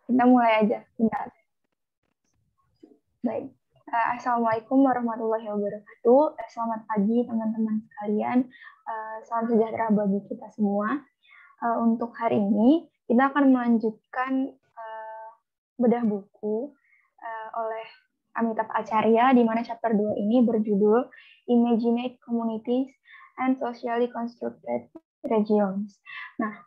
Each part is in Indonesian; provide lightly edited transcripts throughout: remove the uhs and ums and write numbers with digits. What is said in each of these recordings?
Kita mulai aja. Bentar. Baik. Assalamualaikum warahmatullahi wabarakatuh. Selamat pagi teman-teman sekalian. Salam sejahtera bagi kita semua. Untuk hari ini kita akan melanjutkan bedah buku oleh Amitabh Acharya, di mana chapter 2 ini berjudul Imaginate Communities and Socially Constructed Regions. Nah,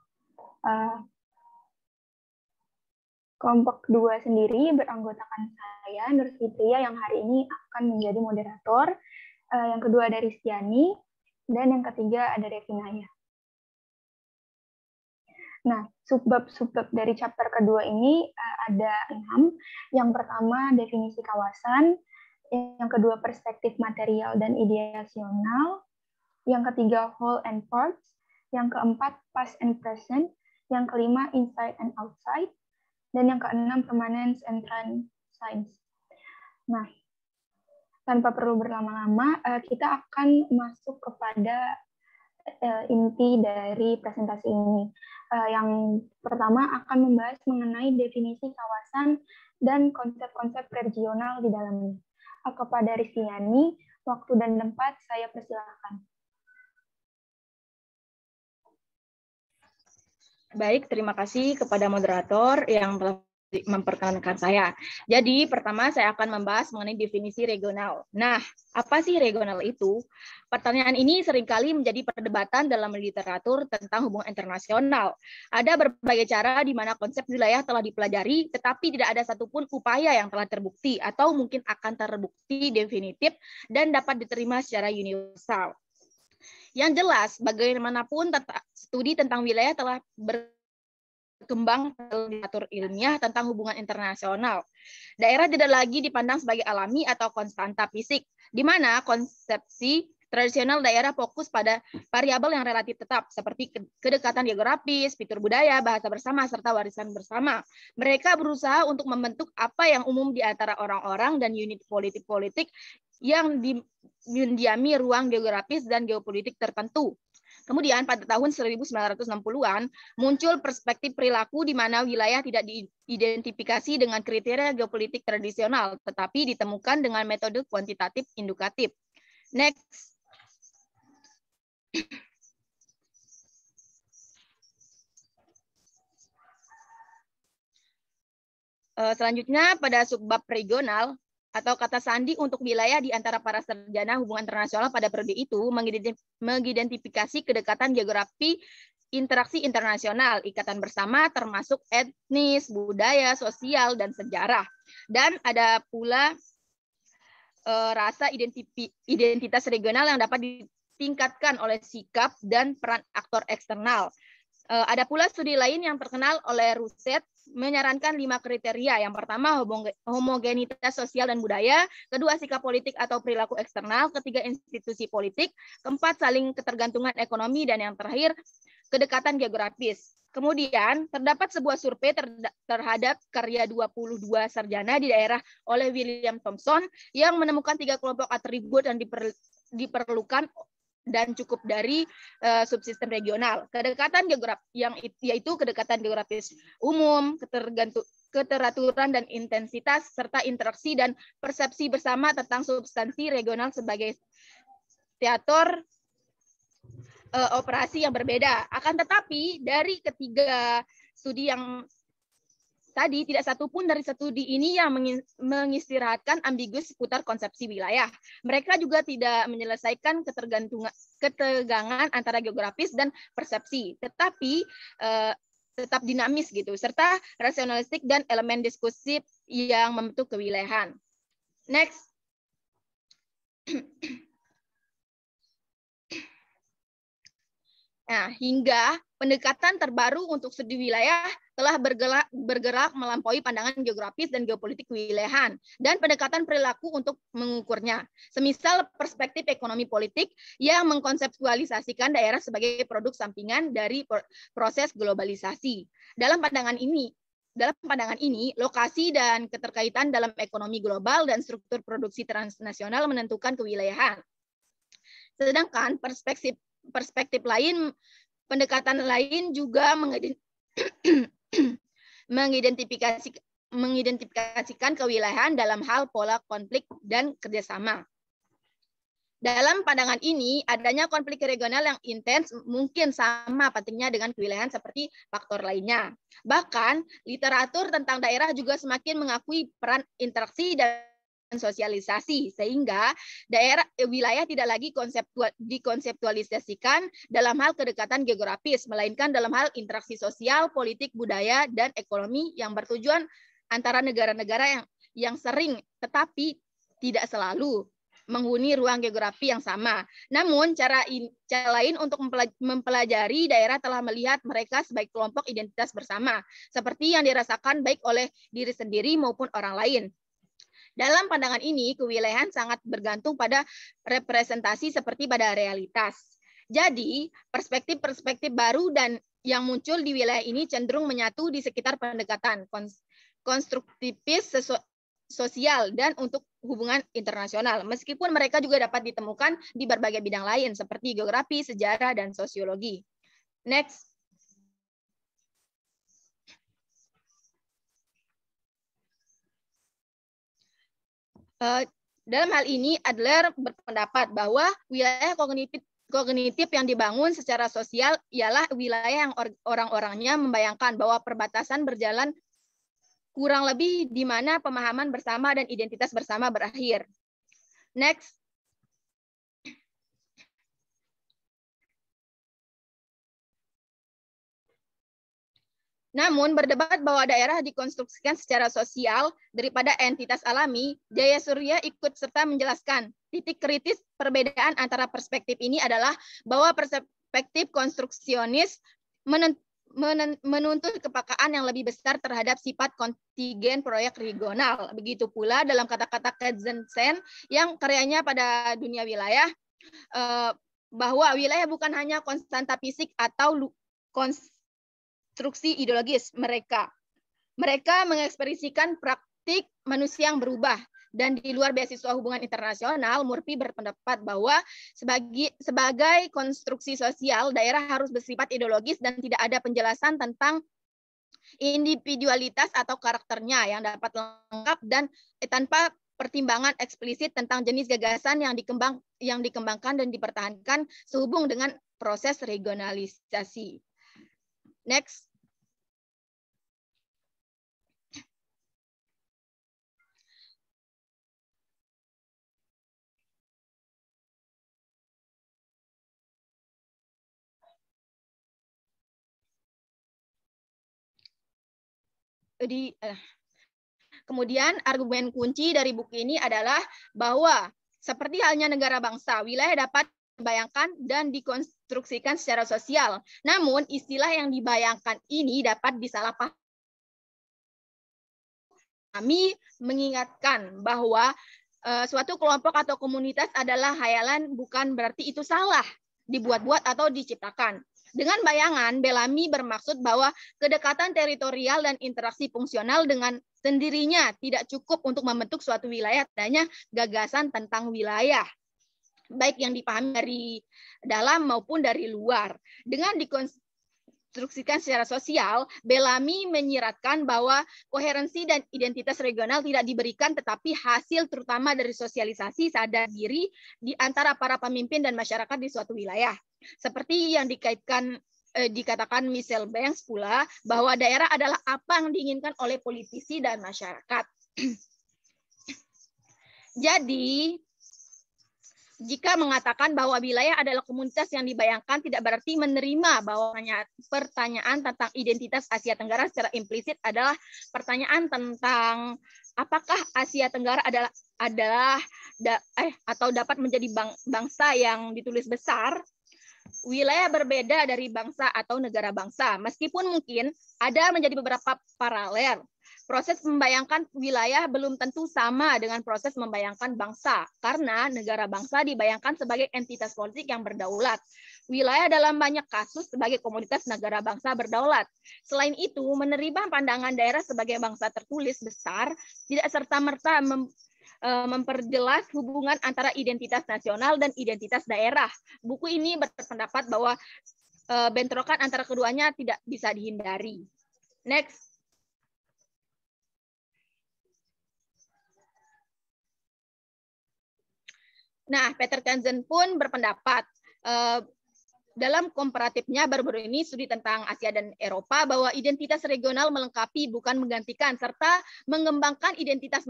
kelompok 2 sendiri beranggotakan saya, Nur Fitria, yang hari ini akan menjadi moderator. Yang kedua ada Rizkyani, dan yang ketiga ada Revinaya. Nah, subbab-subbab dari chapter kedua ini ada 6. Yang pertama, definisi kawasan. Yang kedua, perspektif material dan ideasional. Yang ketiga, whole and parts. Yang keempat, past and present. Yang kelima, inside and outside. Dan yang keenam, permanence and transience. Nah, tanpa perlu berlama-lama, kita akan masuk kepada inti dari presentasi ini. Yang pertama akan membahas mengenai definisi kawasan dan konsep-konsep regional di dalamnya. Kepada Rizkyani, waktu dan tempat saya persilakan. Baik, terima kasih kepada moderator yang telah memperkenalkan saya. Jadi, pertama saya akan membahas mengenai definisi regional. Nah, apa sih regional itu? Pertanyaan ini seringkali menjadi perdebatan dalam literatur tentang hubungan internasional. Ada berbagai cara di mana konsep wilayah telah dipelajari, tetapi tidak ada satupun upaya yang telah terbukti atau mungkin akan terbukti definitif dan dapat diterima secara universal. Yang jelas, bagaimanapun studi tentang wilayah telah berkembang dalam literatur ilmiah tentang hubungan internasional. Daerah tidak lagi dipandang sebagai alami atau konstanta fisik, di mana konsepsi tradisional daerah fokus pada variabel yang relatif tetap, seperti kedekatan geografis, fitur budaya, bahasa bersama, serta warisan bersama. Mereka berusaha untuk membentuk apa yang umum di antara orang-orang dan unit politik-politik yang mendiami ruang geografis dan geopolitik tertentu. Kemudian pada tahun 1960-an muncul perspektif perilaku di mana wilayah tidak diidentifikasi dengan kriteria geopolitik tradisional, tetapi ditemukan dengan metode kuantitatif indukatif. Next. Selanjutnya pada subbab regional atau kata sandi untuk wilayah di antara para sarjana hubungan internasional pada periode itu mengidentifikasi kedekatan geografi, interaksi internasional, ikatan bersama termasuk etnis, budaya, sosial, dan sejarah. Dan ada pula rasa identitas regional yang dapat ditingkatkan oleh sikap dan peran aktor eksternal. Ada pula studi lain yang terkenal oleh Rousset menyarankan 5 kriteria. Yang pertama, homogenitas sosial dan budaya. Kedua, sikap politik atau perilaku eksternal. Ketiga, institusi politik. Keempat, saling ketergantungan ekonomi. Dan yang terakhir, kedekatan geografis. Kemudian, terdapat sebuah survei terhadap karya 22 sarjana di daerah oleh William Thompson yang menemukan 3 kelompok atribut yang diperlukan dan cukup dari subsistem regional. Kedekatan geografis yaitu kedekatan geografis umum, keteraturan dan intensitas, serta interaksi dan persepsi bersama tentang substansi regional sebagai teater operasi yang berbeda. Akan tetapi dari ketiga studi yang tadi, tidak satupun dari studi ini yang mengistirahatkan ambigus seputar konsepsi wilayah. Mereka juga tidak menyelesaikan ketegangan antara geografis dan persepsi, tetapi tetap dinamis gitu, serta rasionalistik dan elemen diskursif yang membentuk kewilayahan. Next. Nah, hingga pendekatan terbaru untuk studi wilayah telah bergerak melampaui pandangan geografis dan geopolitik kewilayahan dan pendekatan perilaku untuk mengukurnya. Semisal perspektif ekonomi politik yang mengkonseptualisasikan daerah sebagai produk sampingan dari proses globalisasi. Dalam pandangan ini, lokasi dan keterkaitan dalam ekonomi global dan struktur produksi transnasional menentukan kewilayahan. Sedangkan perspektif lain, pendekatan lain juga mengidentifikasikan kewilayahan dalam hal pola konflik dan kerjasama. Dalam pandangan ini, adanya konflik regional yang intens mungkin sama pentingnya dengan kewilayahan seperti faktor lainnya. Bahkan, literatur tentang daerah juga semakin mengakui peran interaksi dan sosialisasi, sehingga wilayah tidak lagi dikonseptualisasikan dalam hal kedekatan geografis, melainkan dalam hal interaksi sosial, politik, budaya, dan ekonomi yang bertujuan antara negara-negara yang sering tetapi tidak selalu menghuni ruang geografi yang sama. Namun, cara lain untuk mempelajari daerah telah melihat mereka sebagai kelompok identitas bersama, seperti yang dirasakan baik oleh diri sendiri maupun orang lain. Dalam pandangan ini, kewilayahan sangat bergantung pada representasi seperti pada realitas. Jadi, perspektif-perspektif baru dan yang muncul di wilayah ini cenderung menyatu di sekitar pendekatan konstruktivis sosial dan untuk hubungan internasional, meskipun mereka juga dapat ditemukan di berbagai bidang lain seperti geografi, sejarah, dan sosiologi. Next. Dalam hal ini, Adler berpendapat bahwa wilayah kognitif yang dibangun secara sosial ialah wilayah yang orang-orangnya membayangkan bahwa perbatasan berjalan kurang lebih di mana pemahaman bersama dan identitas bersama berakhir. Next. Namun, berdebat bahwa daerah dikonstruksikan secara sosial daripada entitas alami, Jayasurya ikut serta menjelaskan titik kritis perbedaan antara perspektif ini adalah bahwa perspektif konstruksionis menuntut kepekaan yang lebih besar terhadap sifat kontingen proyek regional. Begitu pula dalam kata-kata Katzensen yang karyanya pada dunia wilayah, bahwa wilayah bukan hanya konstanta fisik atau konstruksi ideologis mereka. Mereka mengekspresikan praktik manusia yang berubah. Dan di luar beasiswa hubungan internasional, Murphy berpendapat bahwa sebagai konstruksi sosial, daerah harus bersifat ideologis dan tidak ada penjelasan tentang individualitas atau karakternya yang dapat lengkap dan tanpa pertimbangan eksplisit tentang jenis gagasan yang dikembangkan dan dipertahankan sehubung dengan proses regionalisasi. Next. Kemudian argumen kunci dari buku ini adalah bahwa seperti halnya negara bangsa, wilayah dapat dibayangkan dan dikonstruksikan secara sosial. Namun istilah yang dibayangkan ini dapat disalahpahami. Kami mengingatkan bahwa suatu kelompok atau komunitas adalah hayalan, bukan berarti itu salah, dibuat-buat atau diciptakan. Dengan bayangan, Bellamy bermaksud bahwa kedekatan teritorial dan interaksi fungsional dengan sendirinya tidak cukup untuk membentuk suatu wilayah, adanya gagasan tentang wilayah, baik yang dipahami dari dalam maupun dari luar. Dengan dikonstruksikan secara sosial, Bellamy menyiratkan bahwa koherensi dan identitas regional tidak diberikan, tetapi hasil terutama dari sosialisasi sadar diri di antara para pemimpin dan masyarakat di suatu wilayah. Seperti yang dikatakan Michel Banks pula, bahwa daerah adalah apa yang diinginkan oleh politisi dan masyarakat. Jadi, jika mengatakan bahwa wilayah adalah komunitas yang dibayangkan, tidak berarti menerima bahwa pertanyaan tentang identitas Asia Tenggara secara implisit adalah pertanyaan tentang apakah Asia Tenggara atau dapat menjadi bangsa yang ditulis besar. Wilayah berbeda dari bangsa atau negara bangsa, meskipun mungkin ada menjadi beberapa paralel. Proses membayangkan wilayah belum tentu sama dengan proses membayangkan bangsa, karena negara bangsa dibayangkan sebagai entitas politik yang berdaulat. Wilayah dalam banyak kasus sebagai komunitas negara bangsa berdaulat. Selain itu, menerima pandangan daerah sebagai bangsa tertulis besar tidak serta-merta memperjelas hubungan antara identitas nasional dan identitas daerah. Buku ini berpendapat bahwa bentrokan antara keduanya tidak bisa dihindari. Next. Nah, Peter Kanzen pun berpendapat dalam komparatifnya baru-baru ini studi tentang Asia dan Eropa bahwa identitas regional melengkapi bukan menggantikan serta mengembangkan identitas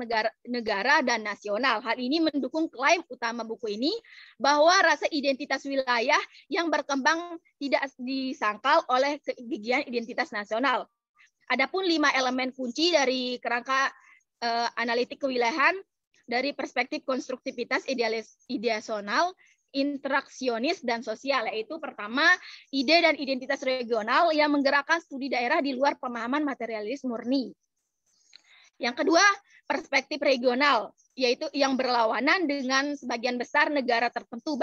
negara dan nasional. Hal ini mendukung klaim utama buku ini bahwa rasa identitas wilayah yang berkembang tidak disangkal oleh kegigihan identitas nasional. Adapun 5 elemen kunci dari kerangka analitik kewilayahan dari perspektif konstruktivitas ideasional, interaksionis dan sosial, yaitu pertama, ide dan identitas regional yang menggerakkan studi daerah di luar pemahaman materialis murni. Yang kedua, perspektif regional, yaitu yang berlawanan dengan sebagian besar negara tertentu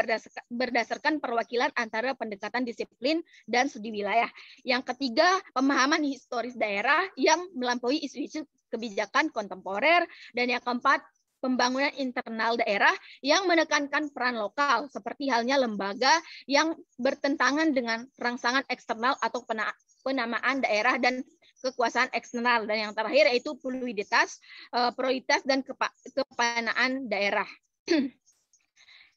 berdasarkan perwakilan antara pendekatan disiplin dan studi wilayah. Yang ketiga, pemahaman historis daerah yang melampaui isu-isu kebijakan kontemporer. Dan yang keempat, pembangunan internal daerah yang menekankan peran lokal, seperti halnya lembaga yang bertentangan dengan rangsangan eksternal atau penamaan daerah dan kekuasaan eksternal. Dan yang terakhir yaitu fluiditas, prioritas, dan kepanaan daerah.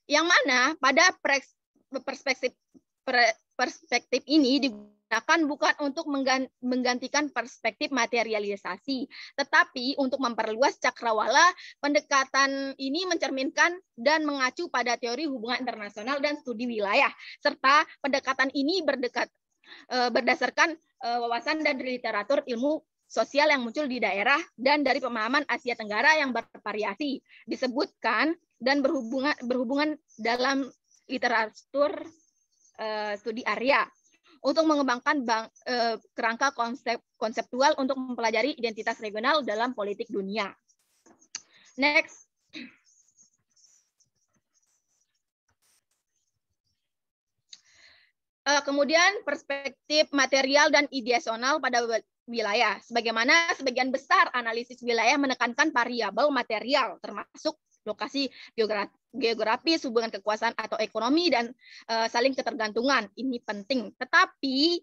Yang mana pada perspektif ini digunakan bukan untuk menggantikan perspektif materialisasi, tetapi untuk memperluas cakrawala. Pendekatan ini mencerminkan dan mengacu pada teori hubungan internasional dan studi wilayah, serta pendekatan ini berdasarkan wawasan dan literatur ilmu sosial yang muncul di daerah dan dari pemahaman Asia Tenggara yang bervariasi, disebutkan dan berhubungan dalam literatur studi Arya untuk mengembangkan kerangka konseptual untuk mempelajari identitas regional dalam politik dunia. Next. Kemudian perspektif material dan ideasional pada wilayah. Sebagaimana sebagian besar analisis wilayah menekankan variabel material, termasuk lokasi geografis, hubungan kekuasaan atau ekonomi, dan saling ketergantungan. Ini penting. Tetapi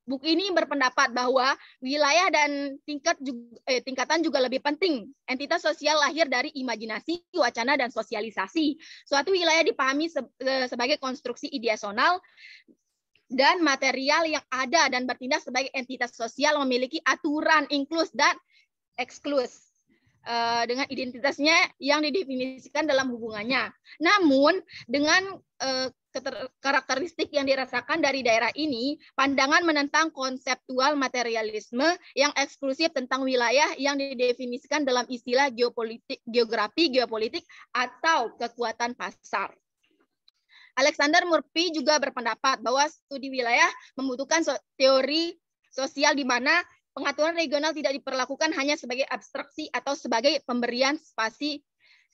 buku ini berpendapat bahwa wilayah dan tingkatan juga lebih penting. Entitas sosial lahir dari imajinasi, wacana, dan sosialisasi. Suatu wilayah dipahami sebagai konstruksi ideasional dan material yang ada dan bertindak sebagai entitas sosial memiliki aturan inklus dan eksklus dengan identitasnya yang didefinisikan dalam hubungannya. Namun dengan karakteristik yang dirasakan dari daerah ini, pandangan menentang konseptual materialisme yang eksklusif tentang wilayah yang didefinisikan dalam istilah geografi geopolitik atau kekuatan pasar. Alexander Murphy juga berpendapat bahwa studi wilayah membutuhkan teori sosial di mana pengaturan regional tidak diperlakukan hanya sebagai abstraksi atau sebagai pemberian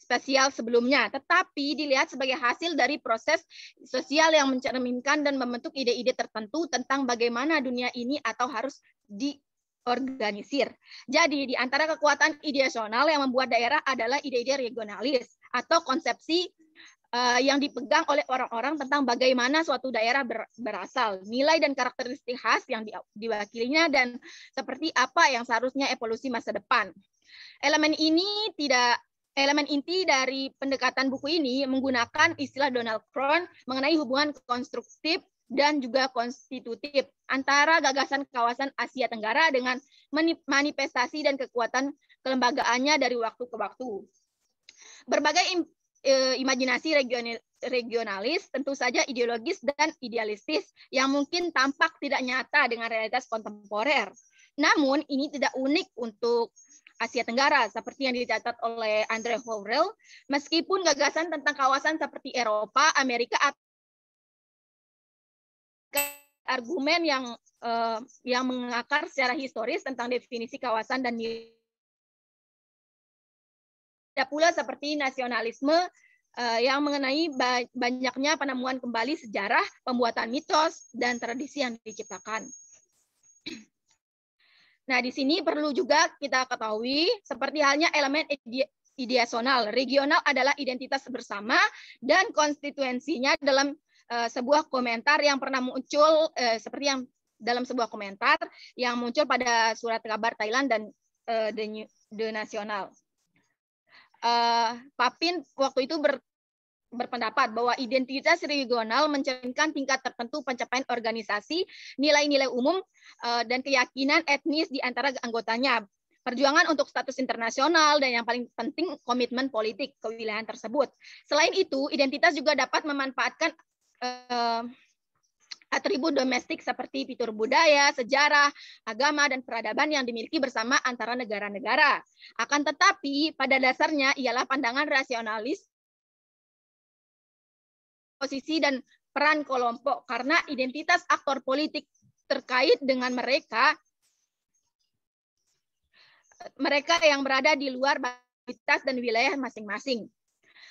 spasial sebelumnya, tetapi dilihat sebagai hasil dari proses sosial yang mencerminkan dan membentuk ide-ide tertentu tentang bagaimana dunia ini atau harus diorganisir. Jadi, di antara kekuatan ideasional yang membuat daerah adalah ide-ide regionalis atau konsepsi yang dipegang oleh orang-orang tentang bagaimana suatu daerah berasal, nilai dan karakteristik khas yang diwakilinya, dan seperti apa yang seharusnya evolusi masa depan. Elemen inti dari pendekatan buku ini menggunakan istilah Donald Crown mengenai hubungan konstruktif dan juga konstitutif antara gagasan kawasan Asia Tenggara dengan manifestasi dan kekuatan kelembagaannya dari waktu ke waktu. Berbagai imajinasi regionalis tentu saja ideologis dan idealistis yang mungkin tampak tidak nyata dengan realitas kontemporer. Namun ini tidak unik untuk Asia Tenggara seperti yang dicatat oleh Andre Howrell, meskipun gagasan tentang kawasan seperti Eropa, Amerika, argumen yang mengakar secara historis tentang definisi kawasan dan nilai. Ada pula seperti nasionalisme yang mengenai banyaknya penemuan kembali sejarah, pembuatan mitos, dan tradisi yang diciptakan. Nah, di sini perlu juga kita ketahui, seperti halnya elemen ideasional. Regional adalah identitas bersama dan konstituensinya dalam sebuah komentar yang pernah muncul, seperti yang dalam sebuah komentar yang muncul pada surat kabar Thailand dan The National. Papin waktu itu berpendapat bahwa identitas regional mencerminkan tingkat tertentu pencapaian organisasi, nilai-nilai umum, dan keyakinan etnis di antara anggotanya, perjuangan untuk status internasional, dan yang paling penting komitmen politik kewilayahan tersebut. Selain itu, identitas juga dapat memanfaatkan atribut domestik seperti fitur budaya, sejarah, agama, dan peradaban yang dimiliki bersama antara negara-negara. Akan tetapi, pada dasarnya ialah pandangan rasionalis posisi dan peran kelompok, karena identitas aktor politik terkait dengan mereka yang berada di luar batas dan wilayah masing-masing.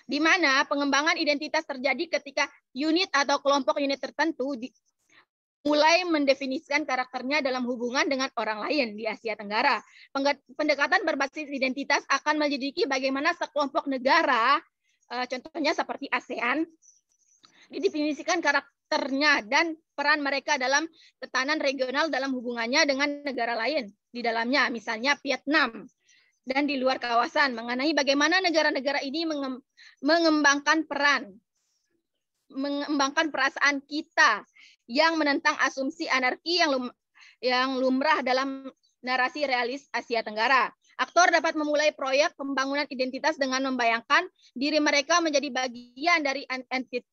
Di mana pengembangan identitas terjadi ketika unit atau kelompok unit tertentu mulai mendefinisikan karakternya dalam hubungan dengan orang lain di Asia Tenggara. Pendekatan berbasis identitas akan menyelidiki bagaimana sekelompok negara, contohnya seperti ASEAN, didefinisikan karakternya dan peran mereka dalam tatanan regional dalam hubungannya dengan negara lain di dalamnya, misalnya Vietnam, dan di luar kawasan, mengenai bagaimana negara-negara ini mengembangkan perasaan kita yang menentang asumsi anarki yang lumrah dalam narasi realis Asia Tenggara. Aktor dapat memulai proyek pembangunan identitas dengan membayangkan diri mereka menjadi bagian dari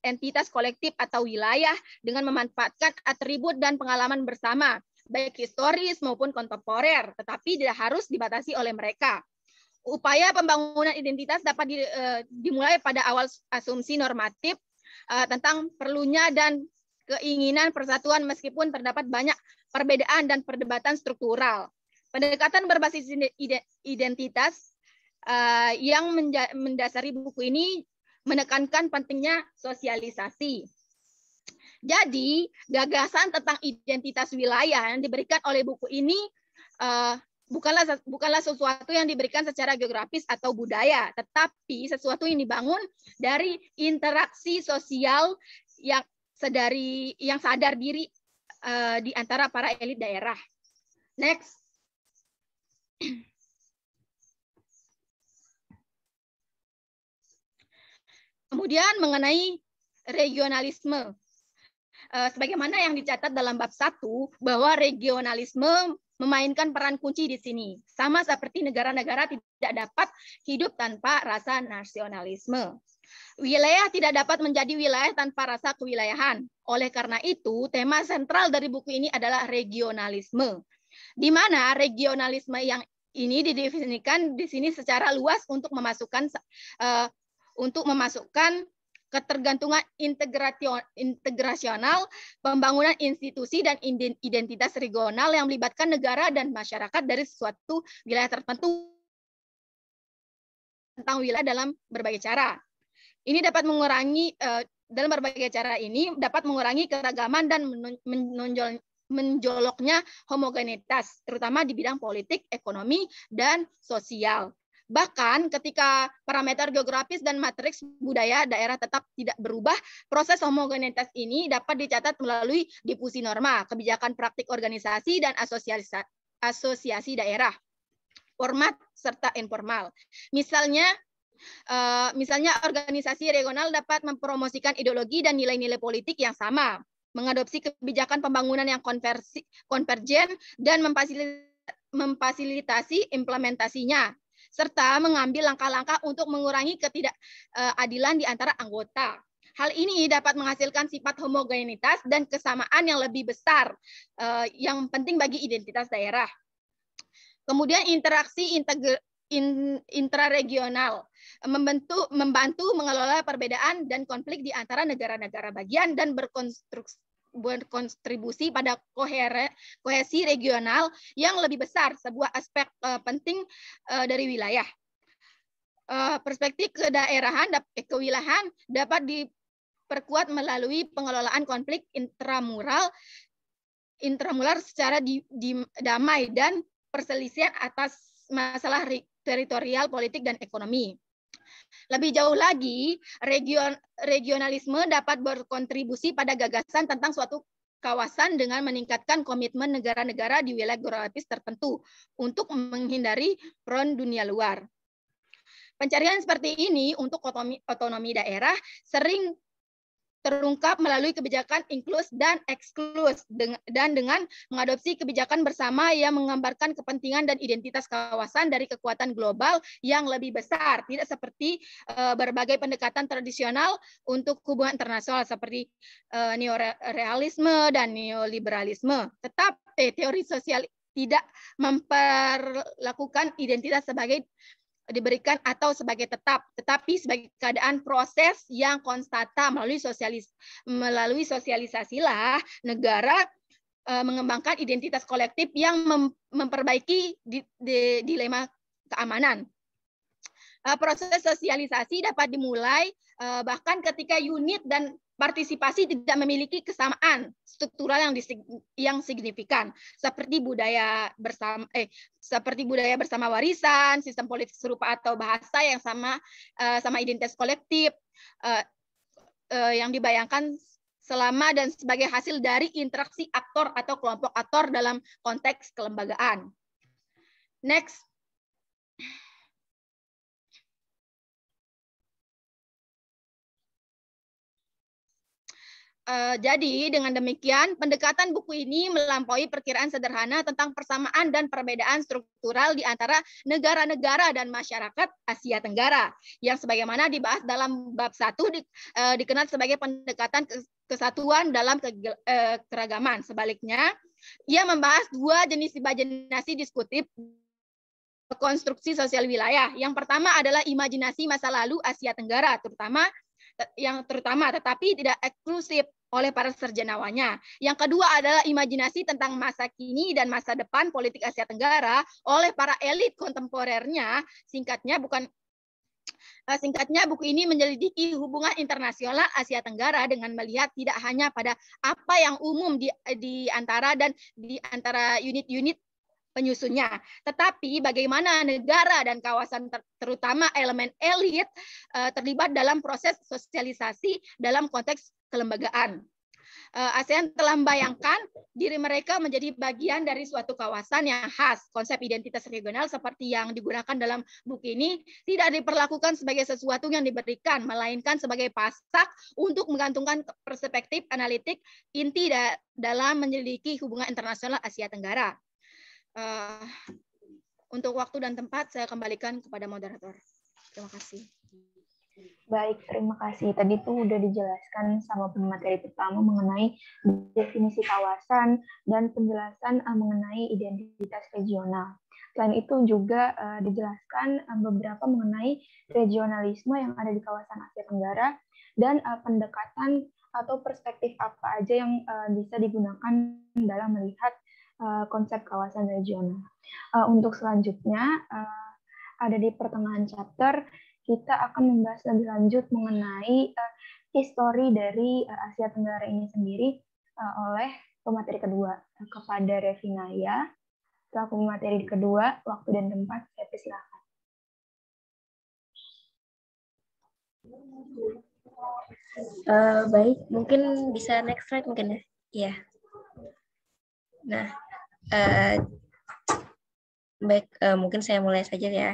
entitas kolektif atau wilayah dengan memanfaatkan atribut dan pengalaman bersama, baik historis maupun kontemporer, tetapi tidak harus dibatasi oleh mereka. Upaya pembangunan identitas dapat dimulai pada awal asumsi normatif tentang perlunya dan keinginan persatuan meskipun terdapat banyak perbedaan dan perdebatan struktural. Pendekatan berbasis identitas yang mendasari buku ini menekankan pentingnya sosialisasi. Jadi, gagasan tentang identitas wilayah yang diberikan oleh buku ini bukanlah sesuatu yang diberikan secara geografis atau budaya, tetapi sesuatu yang dibangun dari interaksi sosial yang sadar diri di antara para elit daerah. Next. Kemudian mengenai regionalisme. Sebagaimana yang dicatat dalam bab 1, bahwa regionalisme memainkan peran kunci di sini. Sama seperti negara-negara tidak dapat hidup tanpa rasa nasionalisme. Wilayah tidak dapat menjadi wilayah tanpa rasa kewilayahan. Oleh karena itu, tema sentral dari buku ini adalah regionalisme, di mana regionalisme yang ini didefinisikan di sini secara luas untuk memasukkan ketergantungan integrasional, pembangunan institusi dan identitas regional yang melibatkan negara dan masyarakat dari suatu wilayah tertentu tentang wilayah dalam berbagai cara. Ini dapat mengurangi dalam berbagai cara ini dapat mengurangi keragaman dan menjoloknya homogenitas, terutama di bidang politik, ekonomi, dan sosial. Bahkan ketika parameter geografis dan matriks budaya daerah tetap tidak berubah, proses homogenitas ini dapat dicatat melalui difusi norma, kebijakan praktik organisasi, dan asosiasi daerah, formal serta informal. Misalnya organisasi regional dapat mempromosikan ideologi dan nilai-nilai politik yang sama, mengadopsi kebijakan pembangunan yang konvergen dan memfasilitasi implementasinya, serta mengambil langkah-langkah untuk mengurangi ketidakadilan di antara anggota. Hal ini dapat menghasilkan sifat homogenitas dan kesamaan yang lebih besar, yang penting bagi identitas daerah. Kemudian interaksi intraregional membantu mengelola perbedaan dan konflik di antara negara-negara bagian dan berkontribusi pada kohesi regional yang lebih besar, sebuah aspek penting dari wilayah. Perspektif kewilayahan dapat diperkuat melalui pengelolaan konflik intramural secara damai dan perselisihan atas masalah teritorial, politik, dan ekonomi. Lebih jauh lagi, regionalisme dapat berkontribusi pada gagasan tentang suatu kawasan dengan meningkatkan komitmen negara-negara di wilayah geografis tertentu untuk menghindari peron dunia luar. Pencarian seperti ini untuk otonomi daerah sering terungkap melalui kebijakan inklus dan eksklus dan dengan mengadopsi kebijakan bersama yang menggambarkan kepentingan dan identitas kawasan dari kekuatan global yang lebih besar, tidak seperti berbagai pendekatan tradisional untuk hubungan internasional seperti neorealisme dan neoliberalisme. Tetapi teori sosial tidak memperlakukan identitas sebagai diberikan atau sebagai tetap, tetapi sebagai keadaan proses yang konstanta melalui sosialisasilah negara mengembangkan identitas kolektif yang memperbaiki dilema keamanan. Proses sosialisasi dapat dimulai bahkan ketika unit dan partisipasi tidak memiliki kesamaan struktural yang signifikan, seperti budaya bersama warisan, sistem politik serupa atau bahasa yang sama identitas kolektif yang dibayangkan selama dan sebagai hasil dari interaksi aktor atau kelompok aktor dalam konteks kelembagaan. Next. Jadi dengan demikian pendekatan buku ini melampaui perkiraan sederhana tentang persamaan dan perbedaan struktural di antara negara-negara dan masyarakat Asia Tenggara yang sebagaimana dibahas dalam bab 1 dikenal sebagai pendekatan kesatuan dalam keragaman. Sebaliknya, ia membahas dua jenis imajinasi diskutif konstruksi sosial wilayah. Yang pertama adalah imajinasi masa lalu Asia Tenggara, terutama tetapi tidak eksklusif oleh para sarjanawanya. Yang kedua adalah imajinasi tentang masa kini dan masa depan politik Asia Tenggara oleh para elit kontemporernya. Singkatnya buku ini menyelidiki hubungan internasional Asia Tenggara dengan melihat tidak hanya pada apa yang umum di antara unit-unit penyusunnya, tetapi bagaimana negara dan kawasan terutama elemen elit terlibat dalam proses sosialisasi dalam konteks kelembagaan. ASEAN telah membayangkan diri mereka menjadi bagian dari suatu kawasan yang khas. Konsep identitas regional seperti yang digunakan dalam buku ini tidak diperlakukan sebagai sesuatu yang diberikan, melainkan sebagai pasak untuk menggantungkan perspektif analitik inti dalam menyelidiki hubungan internasional Asia Tenggara. Untuk waktu dan tempat saya kembalikan kepada moderator. Terima kasih. Baik, terima kasih. Tadi tuh udah dijelaskan sama pemateri pertama mengenai definisi kawasan dan penjelasan mengenai identitas regional. Selain itu juga dijelaskan beberapa mengenai regionalisme yang ada di kawasan Asia Tenggara dan pendekatan atau perspektif apa aja yang bisa digunakan dalam melihat konsep kawasan regional. Untuk selanjutnya, ada di pertengahan chapter, kita akan membahas lebih lanjut mengenai histori dari Asia Tenggara ini sendiri oleh pemateri kedua. Kepada Revinaya, selaku pemateri kedua, waktu dan tempat, saya persilakan. Baik, mungkin bisa next slide mungkin ya. Iya. Nah, baik, mungkin saya mulai saja ya.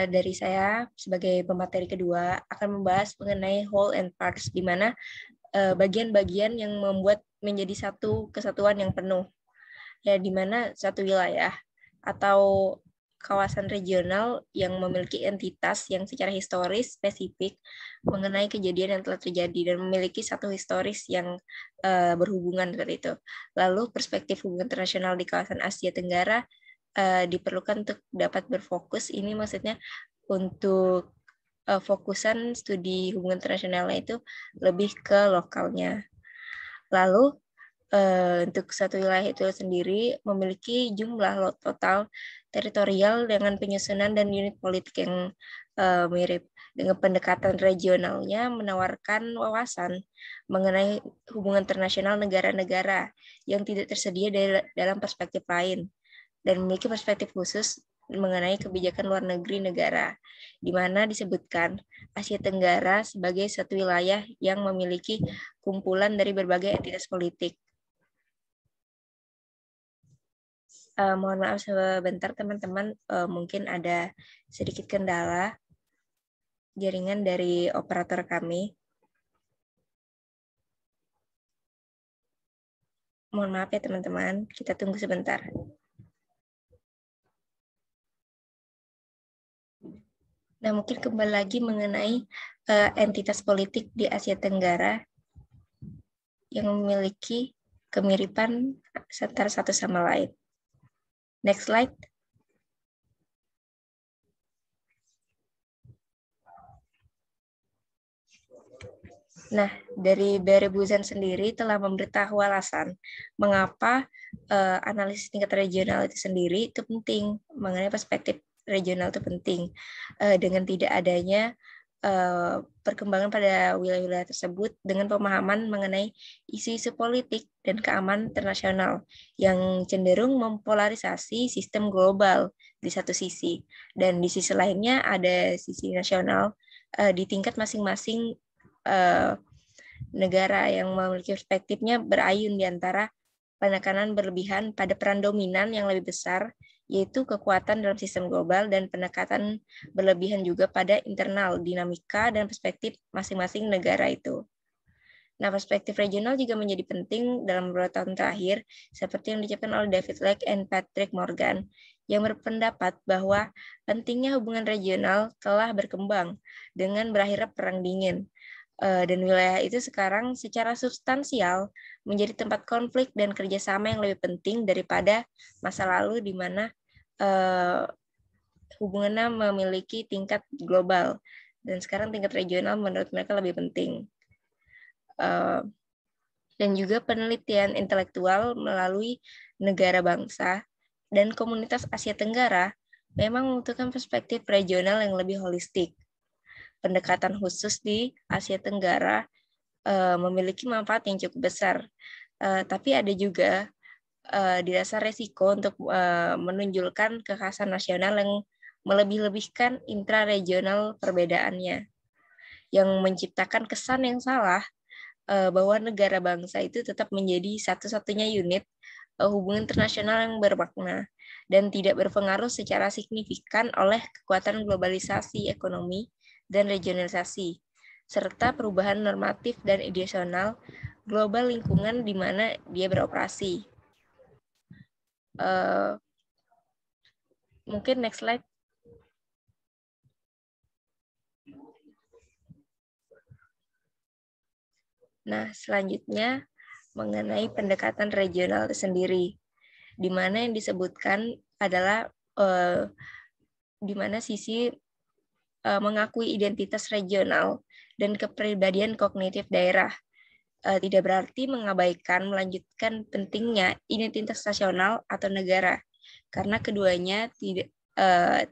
Dari saya sebagai pemateri kedua akan membahas mengenai whole and parts, di mana bagian-bagian yang membuat menjadi satu kesatuan yang penuh. Ya, di mana satu wilayah atau kawasan regional yang memiliki entitas yang secara historis spesifik mengenai kejadian yang telah terjadi dan memiliki satu historis yang berhubungan seperti itu. Lalu perspektif hubungan internasional di kawasan Asia Tenggara diperlukan untuk dapat berfokus. Ini maksudnya untuk fokusan studi hubungan internasionalnya itu lebih ke lokalnya. Lalu untuk satu wilayah itu sendiri memiliki jumlah total teritorial dengan penyusunan dan unit politik yang mirip. Dengan pendekatan regionalnya menawarkan wawasan mengenai hubungan internasional negara-negara yang tidak tersedia dalam perspektif lain, dan memiliki perspektif khusus mengenai kebijakan luar negeri negara, di mana disebutkan Asia Tenggara sebagai satu wilayah yang memiliki kumpulan dari berbagai entitas politik. Mohon maaf sebentar teman-teman, mungkin ada sedikit kendala. jaringan dari operator kami. Mohon maaf ya teman-teman, kita tunggu sebentar. Nah, mungkin kembali lagi mengenai entitas politik di Asia Tenggara yang memiliki kemiripan antara satu sama lain. Next slide. Nah, dari Barry Buzan sendiri telah memberitahu alasan mengapa analisis tingkat regional itu sendiri itu penting, mengenai perspektif regional itu penting. Dengan tidak adanya perkembangan pada wilayah-wilayah tersebut dengan pemahaman mengenai isu-isu politik dan keamanan internasional yang cenderung mempolarisasi sistem global di satu sisi, dan di sisi lainnya ada sisi nasional di tingkat masing-masing negara yang memiliki perspektifnya berayun di antara penekanan berlebihan pada peran dominan yang lebih besar, yaitu kekuatan dalam sistem global, dan pendekatan berlebihan juga pada internal dinamika dan perspektif masing-masing negara itu. Nah, perspektif regional juga menjadi penting dalam beberapa tahun terakhir, seperti yang diucapkan oleh David Lake dan Patrick Morgan, yang berpendapat bahwa pentingnya hubungan regional telah berkembang dengan berakhirnya Perang Dingin. Dan wilayah itu sekarang secara substansial menjadi tempat konflik dan kerjasama yang lebih penting daripada masa lalu di mana hubungannya memiliki tingkat global, dan sekarang tingkat regional menurut mereka lebih penting. Dan juga penelitian intelektual melalui negara bangsa dan komunitas Asia Tenggara memang membutuhkan perspektif regional yang lebih holistik. Pendekatan khusus di Asia Tenggara memiliki manfaat yang cukup besar, tapi ada juga dirasa resiko untuk menunjukkan kekhasan nasional yang melebih-lebihkan intra-regional perbedaannya, yang menciptakan kesan yang salah bahwa negara bangsa itu tetap menjadi satu-satunya unit hubungan internasional yang bermakna dan tidak berpengaruh secara signifikan oleh kekuatan globalisasi ekonomi dan regionalisasi, serta perubahan normatif dan ideasional global lingkungan di mana dia beroperasi. Mungkin next slide. Nah, selanjutnya mengenai pendekatan regional sendiri, di mana yang disebutkan adalah di mana sisi mengakui identitas regional dan kepribadian kognitif daerah. Tidak berarti mengabaikan melanjutkan pentingnya identitas nasional atau negara, karena keduanya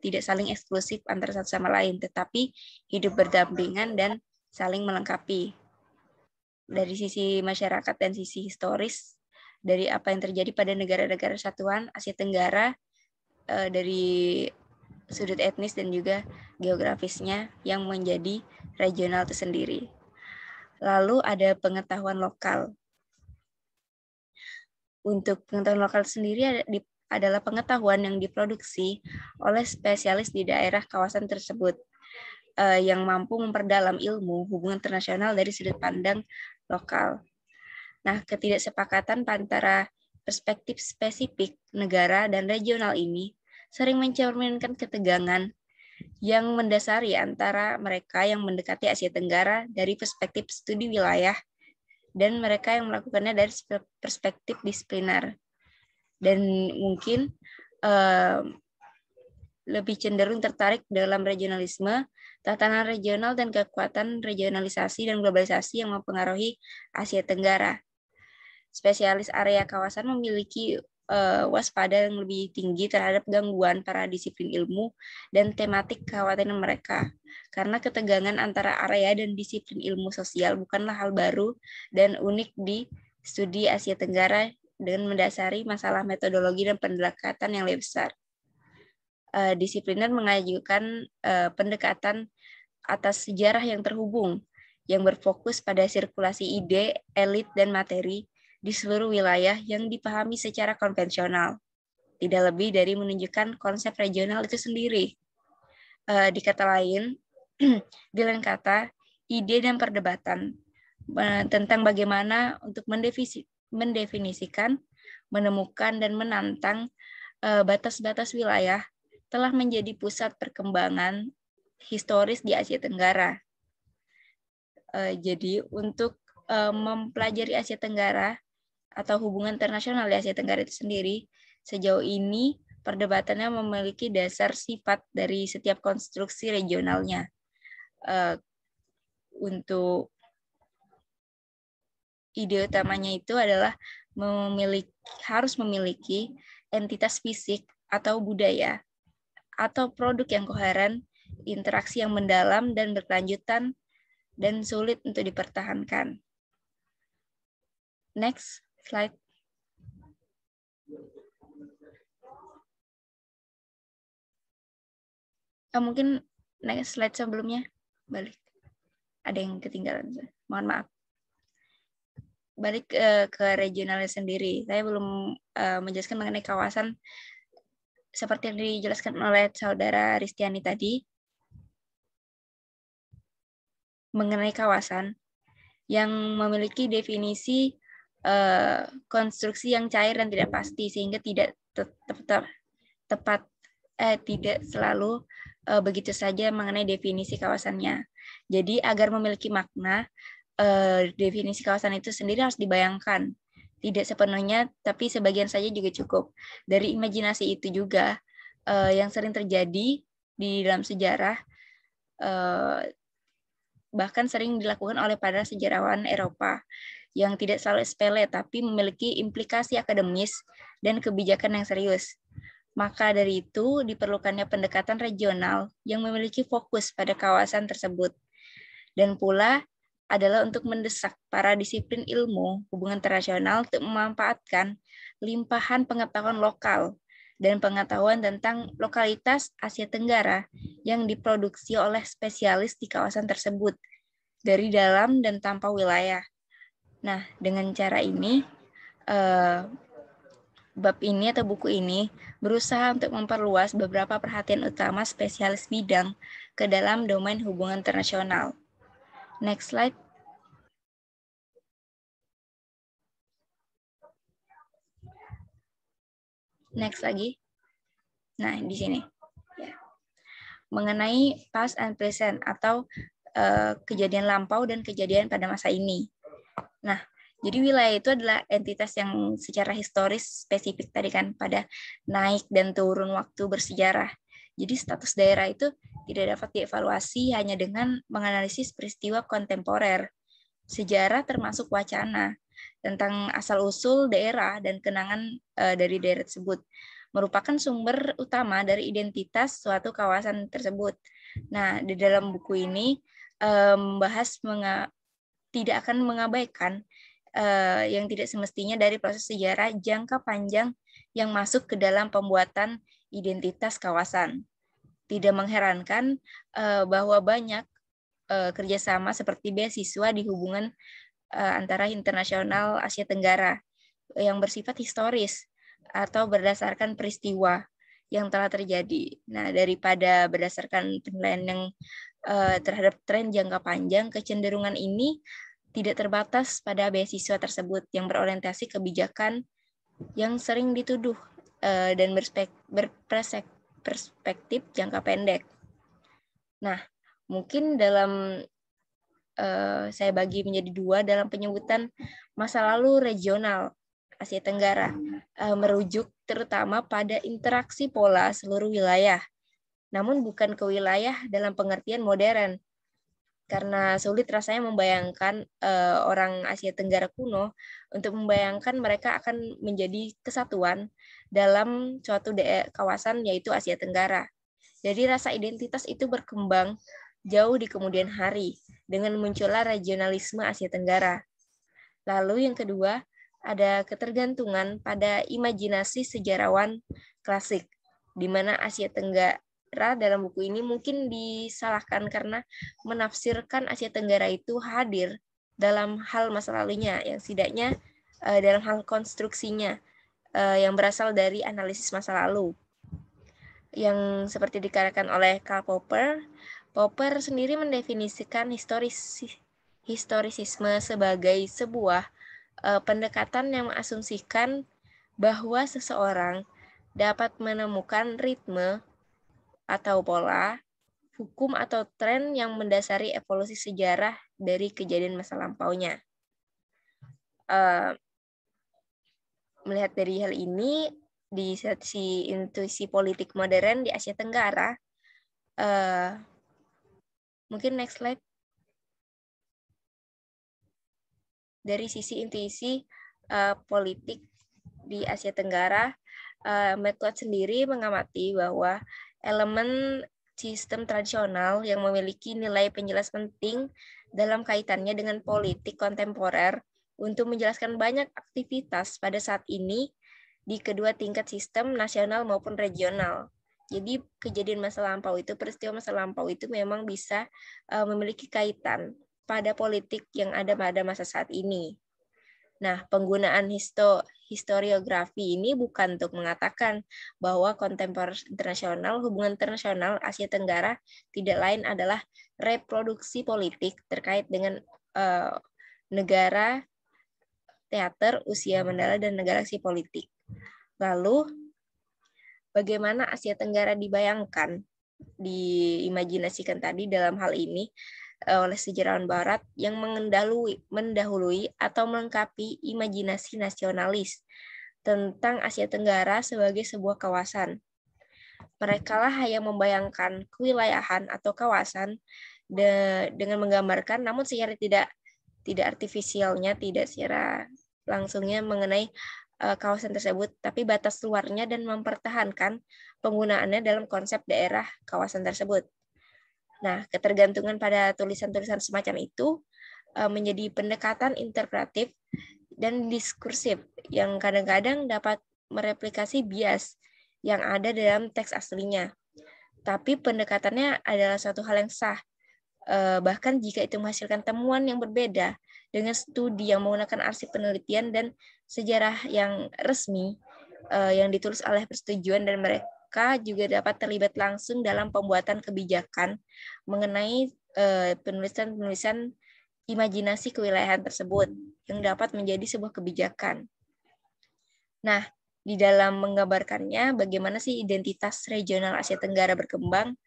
tidak saling eksklusif antara satu sama lain, tetapi hidup berdampingan dan saling melengkapi. Dari sisi masyarakat dan sisi historis, dari apa yang terjadi pada negara-negara satuan Asia Tenggara, dari sudut etnis dan juga geografisnya yang menjadi regional itu sendiri. Lalu ada pengetahuan lokal. Untuk pengetahuan lokal sendiri adalah pengetahuan yang diproduksi oleh spesialis di daerah kawasan tersebut yang mampu memperdalam ilmu hubungan internasional dari sudut pandang lokal. Nah, ketidaksepakatan antara perspektif spesifik negara dan regional ini sering mencerminkan ketegangan yang mendasari antara mereka yang mendekati Asia Tenggara dari perspektif studi wilayah dan mereka yang melakukannya dari perspektif disipliner. Dan mungkin lebih cenderung tertarik dalam regionalisme, tatanan regional dan kekuatan regionalisasi dan globalisasi yang mempengaruhi Asia Tenggara. Spesialis area kawasan memiliki waspada yang lebih tinggi terhadap gangguan para disiplin ilmu dan tematik kekhawatiran mereka. Karena ketegangan antara area dan disiplin ilmu sosial bukanlah hal baru dan unik di studi Asia Tenggara dengan mendasari masalah metodologi dan pendekatan yang lebih besar. Disipliner mengajukan pendekatan atas sejarah yang terhubung, yang berfokus pada sirkulasi ide, elit, dan materi di seluruh wilayah yang dipahami secara konvensional, tidak lebih dari menunjukkan konsep regional itu sendiri. Di kata lain, Di lain kata, ide dan perdebatan tentang bagaimana untuk mendefinisikan, menemukan, dan menantang batas-batas wilayah telah menjadi pusat perkembangan historis di Asia Tenggara. Jadi untuk mempelajari Asia Tenggara atau hubungan internasional di Asia Tenggara itu sendiri, sejauh ini perdebatannya memiliki dasar sifat dari setiap konstruksi regionalnya. Untuk ide utamanya itu adalah harus memiliki entitas fisik atau budaya atau produk yang koheren, interaksi yang mendalam dan berkelanjutan, dan sulit untuk dipertahankan. Next slide. Mungkin next slide sebelumnya balik. Ada yang ketinggalan. Mohon maaf. Balik ke regionalnya sendiri. Saya belum menjelaskan mengenai kawasan seperti yang dijelaskan oleh saudara Ristiani tadi. Mengenai kawasan yang memiliki definisi konstruksi yang cair dan tidak pasti, sehingga tidak tepat, tidak selalu begitu saja mengenai definisi kawasannya. Jadi agar memiliki makna, definisi kawasan itu sendiri harus dibayangkan. Tidak sepenuhnya, tapi sebagian saja juga cukup. Dari imajinasi itu juga yang sering terjadi di dalam sejarah, bahkan sering dilakukan oleh para sejarawan Eropa yang tidak selalu sepele tapi memiliki implikasi akademis dan kebijakan yang serius. Maka dari itu diperlukannya pendekatan regional yang memiliki fokus pada kawasan tersebut. Dan pula adalah untuk mendesak para disiplin ilmu hubungan internasional untuk memanfaatkan limpahan pengetahuan lokal dan pengetahuan tentang lokalitas Asia Tenggara yang diproduksi oleh spesialis di kawasan tersebut dari dalam dan tanpa wilayah. Nah, dengan cara ini, bab ini atau buku ini berusaha untuk memperluas beberapa perhatian utama spesialis bidang ke dalam domain hubungan internasional. Next slide. Next lagi. Nah, di sini. Ya. Mengenai past and present atau kejadian lampau dan kejadian pada masa ini. Nah, jadi wilayah itu adalah entitas yang secara historis spesifik tadi kan, pada naik dan turun waktu bersejarah. Jadi status daerah itu tidak dapat dievaluasi hanya dengan menganalisis peristiwa kontemporer. Sejarah termasuk wacana tentang asal-usul daerah dan kenangan dari daerah tersebut merupakan sumber utama dari identitas suatu kawasan tersebut. Nah, di dalam buku ini membahas tidak akan mengabaikan yang tidak semestinya dari proses sejarah jangka panjang yang masuk ke dalam pembuatan identitas kawasan. Tidak mengherankan bahwa banyak kerjasama seperti beasiswa di hubungan antara internasional Asia Tenggara yang bersifat historis atau berdasarkan peristiwa yang telah terjadi. Nah, daripada berdasarkan penilaian yang terhadap tren jangka panjang, kecenderungan ini tidak terbatas pada beasiswa tersebut yang berorientasi kebijakan yang sering dituduh dan berperspektif jangka pendek. Nah, mungkin dalam saya bagi menjadi dua dalam penyebutan masa lalu regional Asia Tenggara, merujuk terutama pada interaksi pola seluruh wilayah, namun bukan ke wilayah dalam pengertian modern, karena sulit rasanya membayangkan orang Asia Tenggara kuno untuk membayangkan mereka akan menjadi kesatuan dalam suatu kawasan yaitu Asia Tenggara. Jadi rasa identitas itu berkembang jauh di kemudian hari dengan munculnya regionalisme Asia Tenggara. Lalu yang kedua, ada ketergantungan pada imajinasi sejarawan klasik, di mana Asia Tenggara dalam buku ini mungkin disalahkan karena menafsirkan Asia Tenggara itu hadir dalam hal masa lalunya, yang setidaknya dalam hal konstruksinya yang berasal dari analisis masa lalu. Yang seperti dikatakan oleh Karl Popper, Popper sendiri mendefinisikan historisisme sebagai sebuah pendekatan yang mengasumsikan bahwa seseorang dapat menemukan ritme atau pola, hukum atau tren yang mendasari evolusi sejarah dari kejadian masa lampaunya. Melihat dari hal ini, di sisi intuisi politik modern di Asia Tenggara, mungkin next slide. Dari sisi intuisi politik di Asia Tenggara, Medcloud sendiri mengamati bahwa elemen sistem tradisional yang memiliki nilai penjelas penting dalam kaitannya dengan politik kontemporer untuk menjelaskan banyak aktivitas pada saat ini di kedua tingkat sistem nasional maupun regional. Jadi kejadian masa lampau itu, peristiwa masa lampau itu memang bisa memiliki kaitan pada politik yang ada pada masa saat ini. Nah, penggunaan historiografi ini bukan untuk mengatakan bahwa kontemporer internasional, hubungan internasional Asia Tenggara tidak lain adalah reproduksi politik terkait dengan negara, teater, usia Mandala, dan negara galaksi politik. Lalu, bagaimana Asia Tenggara dibayangkan, diimajinasikan tadi dalam hal ini oleh sejarawan Barat yang mendahului atau melengkapi imajinasi nasionalis tentang Asia Tenggara sebagai sebuah kawasan. Mereka lah yang membayangkan kewilayahan atau kawasan dengan menggambarkan, namun secara tidak artifisialnya, tidak secara langsungnya mengenai kawasan tersebut, tapi batas luarnya dan mempertahankan penggunaannya dalam konsep daerah kawasan tersebut. Nah, ketergantungan pada tulisan-tulisan semacam itu menjadi pendekatan interpretatif dan diskursif yang kadang-kadang dapat mereplikasi bias yang ada dalam teks aslinya. Tapi pendekatannya adalah suatu hal yang sah, bahkan jika itu menghasilkan temuan yang berbeda dengan studi yang menggunakan arsip penelitian dan sejarah yang resmi yang ditulis oleh persetujuan, dan mereka juga dapat terlibat langsung dalam pembuatan kebijakan mengenai penulisan imajinasi kewilayahan tersebut yang dapat menjadi sebuah kebijakan. Nah, di dalam menggambarkannya bagaimana sih identitas regional Asia Tenggara berkembang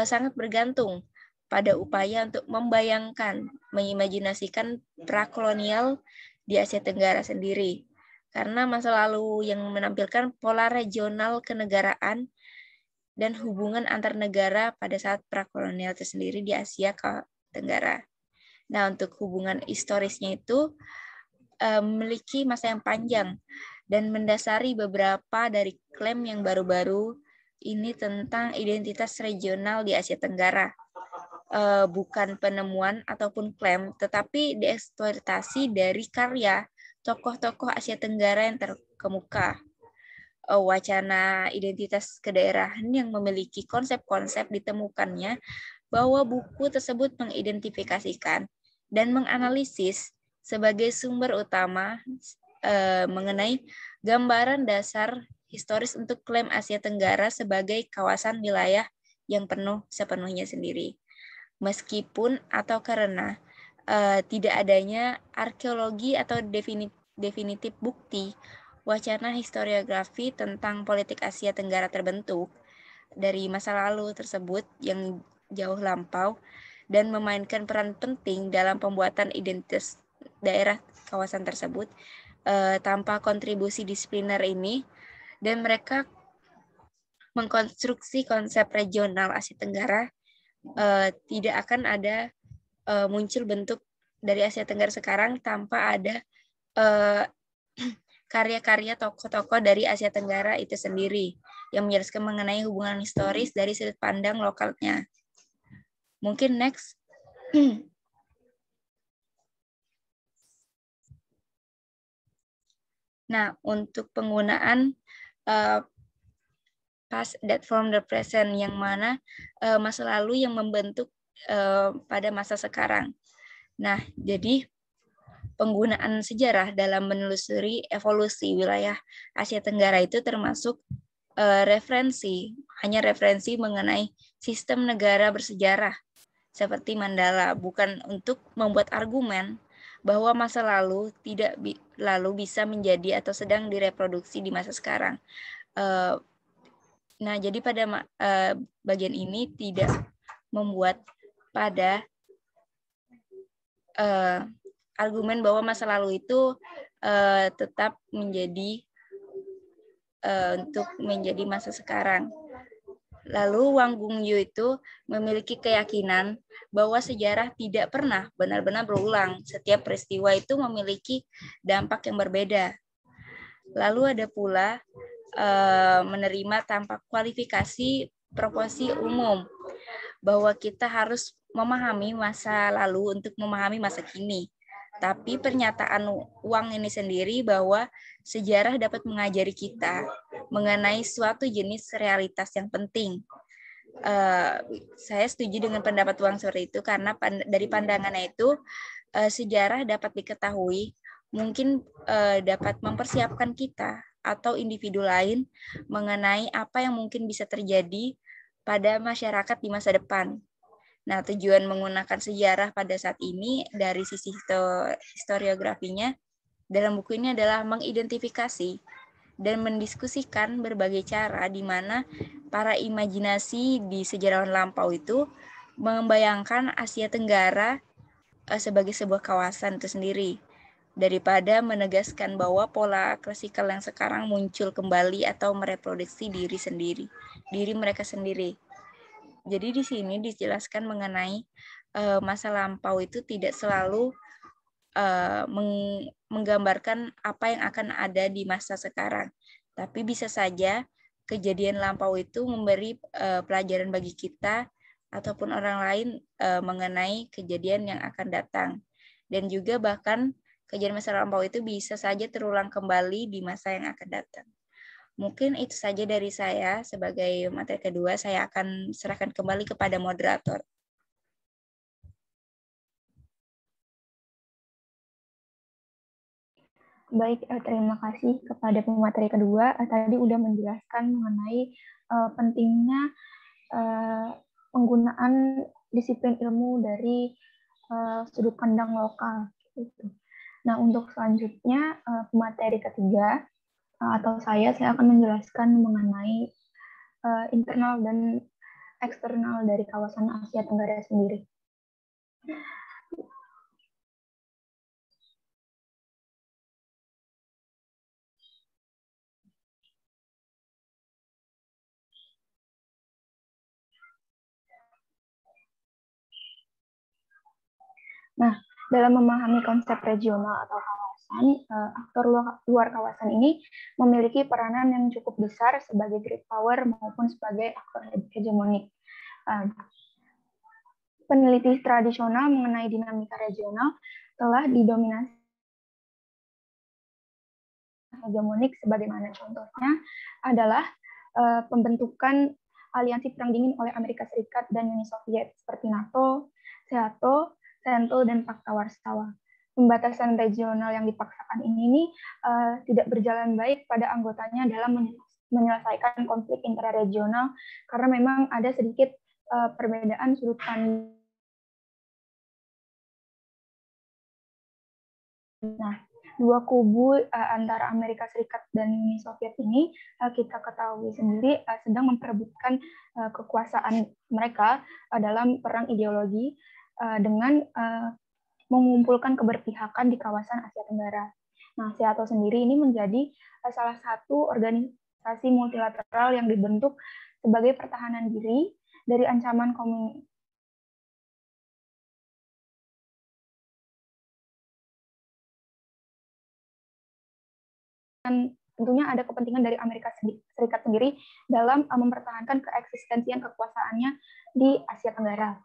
sangat bergantung pada upaya untuk membayangkan, mengimajinasikan prakolonial di Asia Tenggara sendiri. Karena masa lalu yang menampilkan pola regional kenegaraan dan hubungan antar negara pada saat prakolonial itu sendiri di Asia Tenggara. Nah, untuk hubungan historisnya itu memiliki masa yang panjang dan mendasari beberapa dari klaim yang baru-baru ini tentang identitas regional di Asia Tenggara. Bukan penemuan ataupun klaim, tetapi dieksploitasi dari karya tokoh-tokoh Asia Tenggara yang terkemuka. Wacana identitas kedaerahan yang memiliki konsep-konsep ditemukannya bahwa buku tersebut mengidentifikasikan dan menganalisis sebagai sumber utama mengenai gambaran dasar historis untuk klaim Asia Tenggara sebagai kawasan wilayah yang penuh sepenuhnya sendiri. Meskipun atau karena tidak adanya arkeologi atau definitif bukti wacana historiografi tentang politik Asia Tenggara terbentuk dari masa lalu tersebut yang jauh lampau dan memainkan peran penting dalam pembuatan identitas daerah kawasan tersebut tanpa kontribusi disipliner ini, dan mereka mengkonstruksi konsep regional Asia Tenggara tidak akan ada muncul bentuk dari Asia Tenggara sekarang tanpa ada karya-karya tokoh-tokoh dari Asia Tenggara itu sendiri yang menjelaskan mengenai hubungan historis dari sudut pandang lokalnya. Mungkin next. Nah, untuk penggunaan past that from the present, yang mana masa lalu yang membentuk pada masa sekarang. Nah, jadi penggunaan sejarah dalam menelusuri evolusi wilayah Asia Tenggara itu termasuk hanya referensi mengenai sistem negara bersejarah seperti Mandala, bukan untuk membuat argumen bahwa masa lalu tidak lalu bisa menjadi atau sedang direproduksi di masa sekarang. Nah, jadi pada bagian ini tidak membuat pada argumen bahwa masa lalu itu tetap menjadi untuk menjadi masa sekarang. Lalu Wang Gungyu itu memiliki keyakinan bahwa sejarah tidak pernah benar-benar berulang. Setiap peristiwa itu memiliki dampak yang berbeda. Lalu ada pula menerima tanpa kualifikasi proporsi umum, bahwa kita harus memahami masa lalu untuk memahami masa kini. Tapi pernyataan Wang ini sendiri bahwa sejarah dapat mengajari kita mengenai suatu jenis realitas yang penting. Saya setuju dengan pendapat Wang seperti itu karena dari pandangannya itu sejarah dapat diketahui mungkin dapat mempersiapkan kita atau individu lain mengenai apa yang mungkin bisa terjadi pada masyarakat di masa depan. Nah, tujuan menggunakan sejarah pada saat ini dari sisi historiografinya dalam buku ini adalah mengidentifikasi dan mendiskusikan berbagai cara di mana para imajinasi di sejarawan lampau itu membayangkan Asia Tenggara sebagai sebuah kawasan itu sendiri, daripada menegaskan bahwa pola klasikal yang sekarang muncul kembali atau mereproduksi diri mereka sendiri. Jadi di sini dijelaskan mengenai masa lampau itu tidak selalu menggambarkan apa yang akan ada di masa sekarang. Tapi bisa saja kejadian lampau itu memberi pelajaran bagi kita ataupun orang lain mengenai kejadian yang akan datang. Dan juga bahkan kejadian masa lampau itu bisa saja terulang kembali di masa yang akan datang. Mungkin itu saja dari saya. Sebagai materi kedua, saya akan serahkan kembali kepada moderator. Baik, terima kasih kepada pemateri kedua. Tadi sudah menjelaskan mengenai pentingnya penggunaan disiplin ilmu dari sudut pandang lokal. Gitu. Nah, untuk selanjutnya, pemateri ketiga, atau saya akan menjelaskan mengenai internal dan eksternal dari kawasan Asia Tenggara sendiri. Nah, dalam memahami konsep regional atau kawasan, aktor luar kawasan ini memiliki peranan yang cukup besar sebagai great power maupun sebagai aktor hegemonik. Peneliti tradisional mengenai dinamika regional telah didominasi hegemonik, sebagaimana contohnya adalah pembentukan aliansi perang dingin oleh Amerika Serikat dan Uni Soviet seperti NATO, SEATO, CENTO, dan Fakta Warsawa. Pembatasan regional yang dipaksakan ini tidak berjalan baik pada anggotanya dalam menyelesaikan konflik intraregional karena memang ada sedikit perbedaan sudut pandang. Nah, dua kubu antara Amerika Serikat dan Uni Soviet ini kita ketahui sendiri sedang memperebutkan kekuasaan mereka dalam perang ideologi dengan mengumpulkan keberpihakan di kawasan Asia Tenggara. Nah, SEATO sendiri ini menjadi salah satu organisasi multilateral yang dibentuk sebagai pertahanan diri dari ancaman komunis. Dan tentunya ada kepentingan dari Amerika Serikat sendiri dalam mempertahankan keeksistensian kekuasaannya di Asia Tenggara.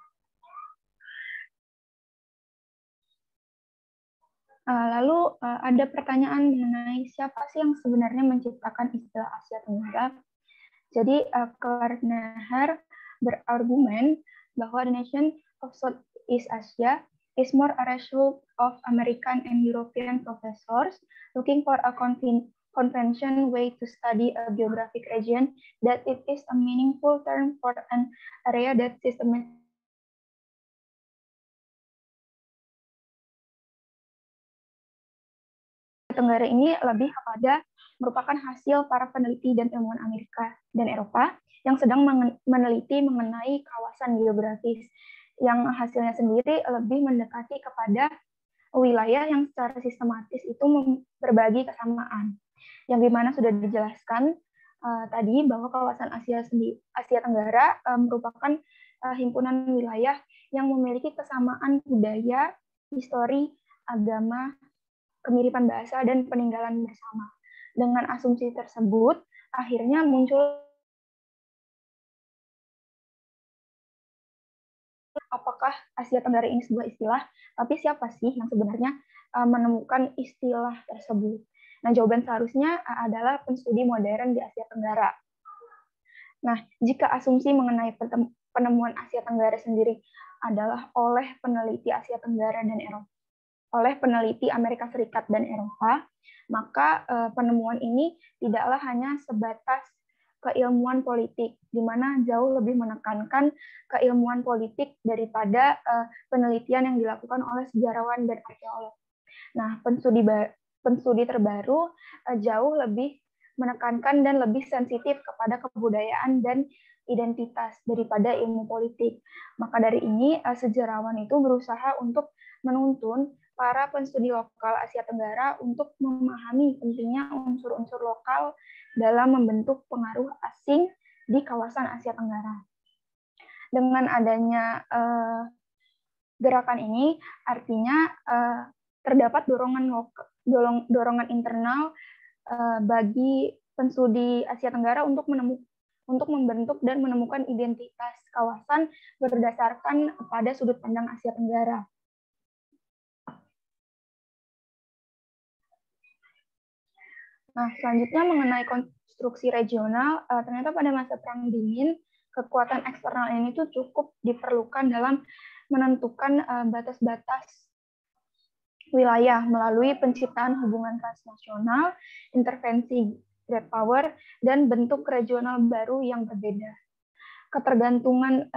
Lalu ada pertanyaan mengenai siapa sih yang sebenarnya menciptakan istilah Asia Tenggara. Jadi Clark Naher berargumen bahwa the nation of Southeast Asia is more a result of American and European professors looking for a convention way to study a geographic region, that it is a meaningful term for an area that systematically Tenggara ini lebih kepada merupakan hasil para peneliti dan ilmuwan Amerika dan Eropa yang sedang meneliti mengenai kawasan geografis yang hasilnya sendiri lebih mendekati kepada wilayah yang secara sistematis itu berbagi kesamaan. Yang dimana sudah dijelaskan tadi bahwa kawasan Asia Tenggara merupakan himpunan wilayah yang memiliki kesamaan budaya, histori, agama, kemiripan bahasa, dan peninggalan bersama. Dengan asumsi tersebut, akhirnya muncul apakah Asia Tenggara ini sebuah istilah, tapi siapa sih yang sebenarnya menemukan istilah tersebut? Nah, jawaban seharusnya adalah penstudi modern di Asia Tenggara. Nah, jika asumsi mengenai penemuan Asia Tenggara sendiri adalah oleh peneliti Asia Tenggara dan Eropa, oleh peneliti Amerika Serikat dan Eropa, maka penemuan ini tidaklah hanya sebatas keilmuan politik, di mana jauh lebih menekankan keilmuan politik daripada penelitian yang dilakukan oleh sejarawan dan arkeolog. Nah, penstudi terbaru jauh lebih menekankan dan lebih sensitif kepada kebudayaan dan identitas daripada ilmu politik. Maka dari ini, sejarawan itu berusaha untuk menuntun para penstudi lokal Asia Tenggara untuk memahami pentingnya unsur-unsur lokal dalam membentuk pengaruh asing di kawasan Asia Tenggara. Dengan adanya gerakan ini, artinya terdapat dorongan internal bagi penstudi Asia Tenggara untuk membentuk dan menemukan identitas kawasan berdasarkan pada sudut pandang Asia Tenggara. Nah, selanjutnya mengenai konstruksi regional, ternyata pada masa Perang Dingin, kekuatan eksternal ini tuh cukup diperlukan dalam menentukan batas-batas wilayah melalui penciptaan hubungan transnasional, intervensi great power, dan bentuk regional baru yang berbeda. Ketergantungan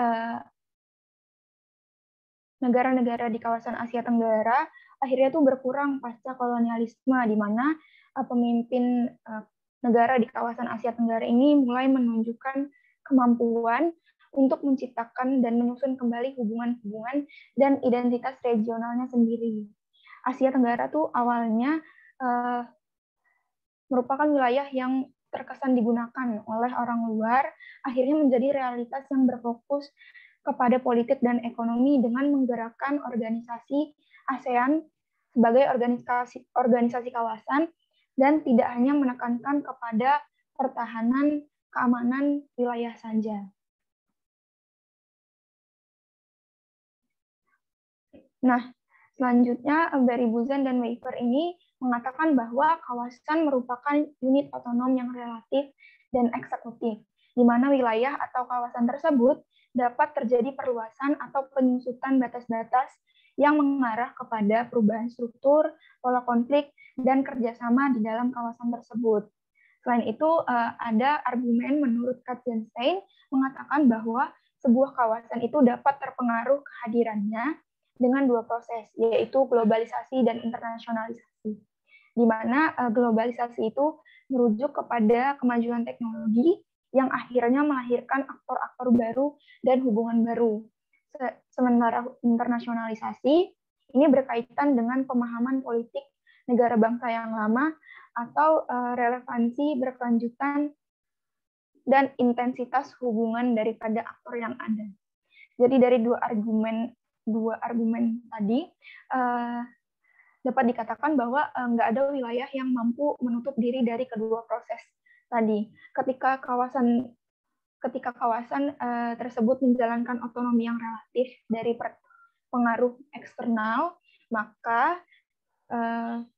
negara-negara di kawasan Asia Tenggara akhirnya tuh berkurang pasca kolonialisme, di mana pemimpin negara di kawasan Asia Tenggara ini mulai menunjukkan kemampuan untuk menciptakan dan menyusun kembali hubungan-hubungan dan identitas regionalnya sendiri. Asia Tenggara tuh awalnya merupakan wilayah yang terkesan digunakan oleh orang luar, akhirnya menjadi realitas yang berfokus kepada politik dan ekonomi dengan menggerakkan organisasi ASEAN sebagai organisasi kawasan dan tidak hanya menekankan kepada pertahanan keamanan wilayah saja. Nah, selanjutnya Barry Buzan dan Weaver ini mengatakan bahwa kawasan merupakan unit otonom yang relatif dan eksekutif, di mana wilayah atau kawasan tersebut dapat terjadi perluasan atau penyusutan batas-batas yang mengarah kepada perubahan struktur, pola konflik, dan kerjasama di dalam kawasan tersebut. Selain itu, ada argumen menurut Katzenstein mengatakan bahwa sebuah kawasan itu dapat terpengaruh kehadirannya dengan dua proses, yaitu globalisasi dan internasionalisasi. Di mana globalisasi itu merujuk kepada kemajuan teknologi yang akhirnya melahirkan aktor-aktor baru dan hubungan baru. Sementara internasionalisasi ini berkaitan dengan pemahaman politik negara bangsa yang lama atau relevansi berkelanjutan dan intensitas hubungan daripada aktor yang ada. Jadi dari dua argumen tadi dapat dikatakan bahwa nggak ada wilayah yang mampu menutup diri dari kedua proses tadi. Ketika kawasan tersebut menjalankan otonomi yang relatif dari pengaruh eksternal, maka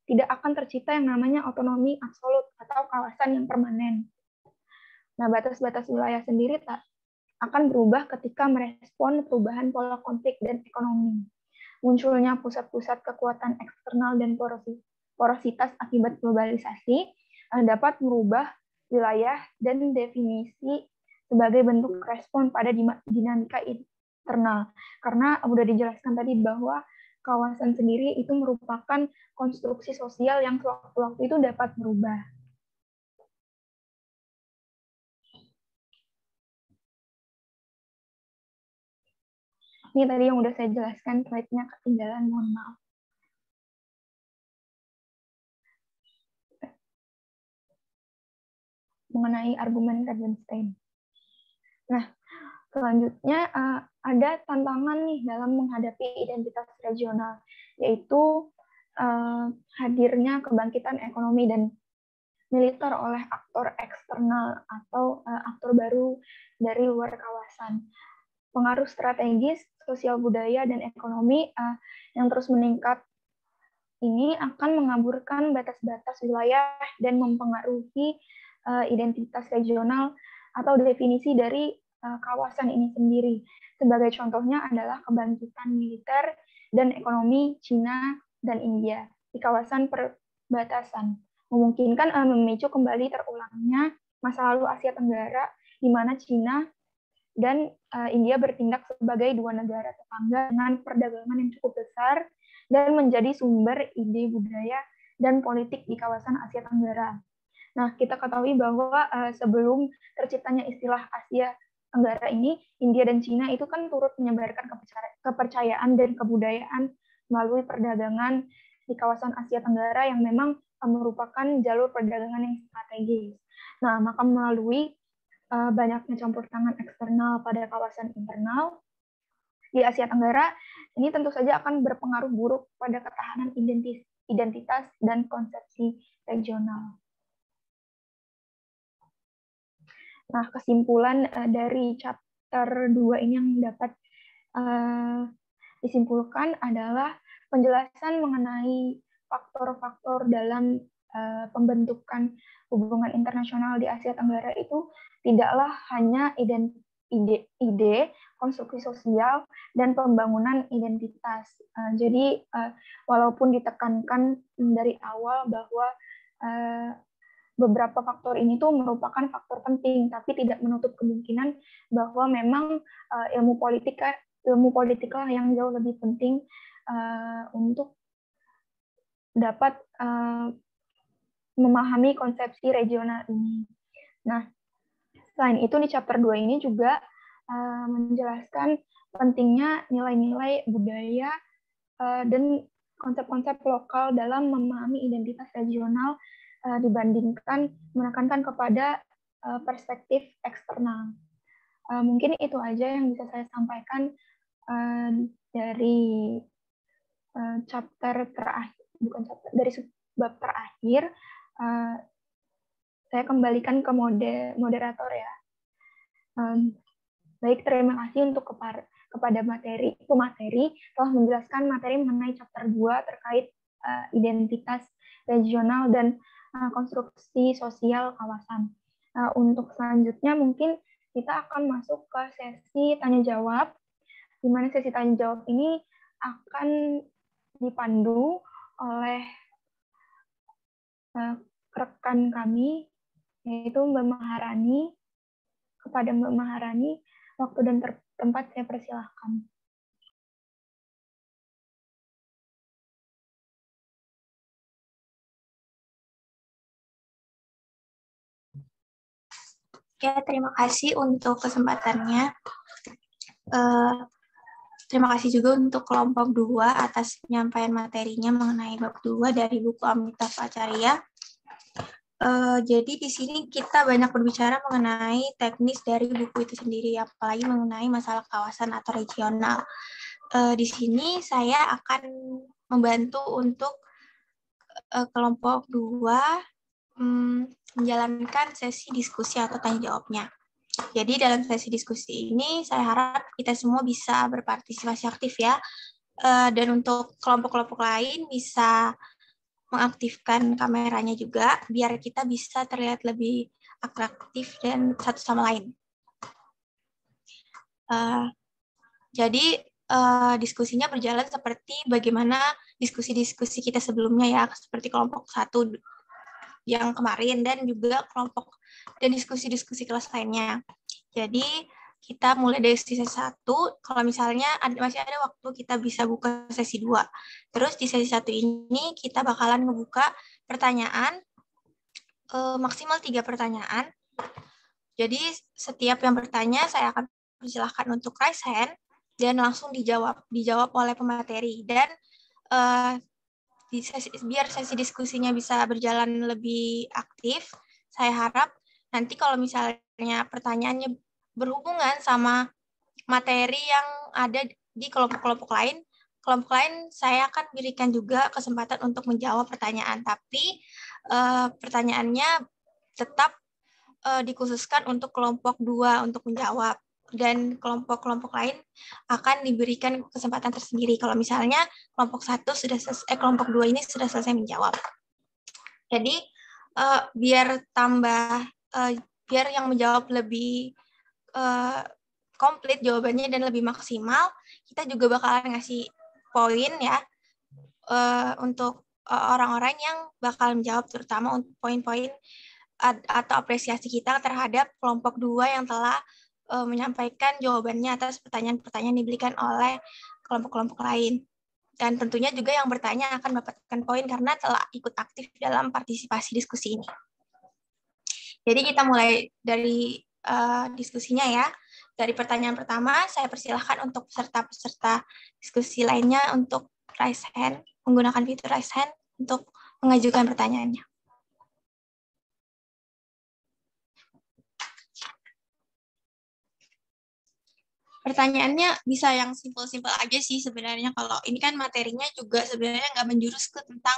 tidak akan tercipta yang namanya otonomi absolut atau kawasan yang permanen. Nah, batas-batas wilayah sendiri akan berubah ketika merespon perubahan pola konflik dan ekonomi. Munculnya pusat-pusat kekuatan eksternal dan porositas akibat globalisasi dapat merubah wilayah dan definisi sebagai bentuk respon pada dinamika internal. Karena udah dijelaskan tadi bahwa kawasan sendiri itu merupakan konstruksi sosial yang sewaktu-waktu itu dapat berubah. Ini tadi yang udah saya jelaskan, slide-nya ketinggalan, mohon maaf. Mengenai argumen Wittgenstein. Nah, selanjutnya ada tantangan nih dalam menghadapi identitas regional, yaitu hadirnya kebangkitan ekonomi dan militer oleh aktor eksternal atau aktor baru dari luar kawasan. Pengaruh strategis, sosial budaya, dan ekonomi yang terus meningkat ini akan mengaburkan batas-batas wilayah dan mempengaruhi identitas regional atau definisi dari kawasan ini sendiri. Sebagai contohnya adalah kebangkitan militer dan ekonomi Cina dan India di kawasan perbatasan, memungkinkan memicu kembali terulangnya masa lalu Asia Tenggara di mana Cina dan India bertindak sebagai dua negara tetangga dengan perdagangan yang cukup besar dan menjadi sumber ide budaya dan politik di kawasan Asia Tenggara. Nah, kita ketahui bahwa sebelum terciptanya istilah Asia Tenggara ini, India dan Cina itu kan turut menyebarkan kepercayaan dan kebudayaan melalui perdagangan di kawasan Asia Tenggara yang memang merupakan jalur perdagangan yang strategis. Nah, maka melalui banyaknya campur tangan eksternal pada kawasan internal di Asia Tenggara, ini tentu saja akan berpengaruh buruk pada ketahanan identitas dan konsepsi regional. Nah, kesimpulan dari chapter 2 ini yang dapat disimpulkan adalah penjelasan mengenai faktor-faktor dalam pembentukan hubungan internasional di Asia Tenggara itu tidaklah hanya ide, konstruksi sosial, dan pembangunan identitas. Jadi, walaupun ditekankan dari awal bahwa beberapa faktor ini tuh merupakan faktor penting, tapi tidak menutup kemungkinan bahwa memang ilmu politiklah yang jauh lebih penting untuk dapat memahami konsepsi regional ini. Nah, selain itu di chapter 2 ini juga menjelaskan pentingnya nilai-nilai budaya dan konsep-konsep lokal dalam memahami identitas regional dibandingkan menekankan kepada perspektif eksternal. Mungkin itu aja yang bisa saya sampaikan dari chapter terakhir, bukan chapter, dari bab terakhir. Saya kembalikan ke moderator ya. Baik, terima kasih untuk kepada pemateri telah menjelaskan materi mengenai chapter 2 terkait identitas regional dan konstruksi sosial kawasan. Untuk selanjutnya mungkin kita akan masuk ke sesi tanya jawab, di mana sesi tanya jawab ini akan dipandu oleh rekan kami, yaitu Mbak Maharani. Kepada Mbak Maharani, waktu dan tempat saya persilahkan. Ya, terima kasih untuk kesempatannya. Terima kasih juga untuk kelompok 2 atas penyampaian materinya mengenai bab 2 dari buku Amitav Acharya. Jadi di sini kita banyak berbicara mengenai teknis dari buku itu sendiri, apalagi mengenai masalah kawasan atau regional. Di sini saya akan membantu untuk kelompok 2 menjalankan sesi diskusi atau tanya jawabnya. Jadi dalam sesi diskusi ini saya harap kita semua bisa berpartisipasi aktif ya. Dan untuk kelompok-kelompok lain bisa mengaktifkan kameranya juga biar kita bisa terlihat lebih atraktif dan satu sama lain. Jadi diskusinya berjalan seperti bagaimana diskusi-diskusi kita sebelumnya ya, seperti kelompok 1 yang kemarin dan juga kelompok dan diskusi-diskusi kelas lainnya. Jadi kita mulai dari sesi 1, kalau misalnya masih ada waktu kita bisa buka sesi 2. Terus di sesi 1 ini kita bakalan ngebuka pertanyaan, maksimal 3 pertanyaan. Jadi setiap yang bertanya saya akan persilahkan untuk raise hand dan langsung dijawab oleh pemateri. Dan biar sesi diskusinya bisa berjalan lebih aktif, saya harap nanti kalau misalnya pertanyaannya berhubungan sama materi yang ada di kelompok lain saya akan berikan juga kesempatan untuk menjawab pertanyaan, tapi pertanyaannya tetap dikhususkan untuk kelompok 2 untuk menjawab, dan kelompok-kelompok lain akan diberikan kesempatan tersendiri kalau misalnya kelompok 2 ini sudah selesai menjawab. Jadi biar yang menjawab lebih komplit jawabannya dan lebih maksimal, kita juga bakalan ngasih poin ya untuk orang-orang yang bakal menjawab, terutama untuk poin-poin atau apresiasi kita terhadap kelompok 2 yang telah menyampaikan jawabannya atas pertanyaan-pertanyaan diberikan oleh kelompok-kelompok lain. Dan tentunya juga yang bertanya akan mendapatkan poin karena telah ikut aktif dalam partisipasi diskusi ini. Jadi kita mulai dari diskusinya ya. Dari pertanyaan pertama, saya persilahkan untuk peserta-peserta diskusi lainnya untuk raise hand, menggunakan fitur raise hand untuk mengajukan pertanyaannya. Pertanyaannya bisa yang simpel-simpel aja sih sebenarnya. Kalau ini kan materinya juga sebenarnya nggak menjurus ke tentang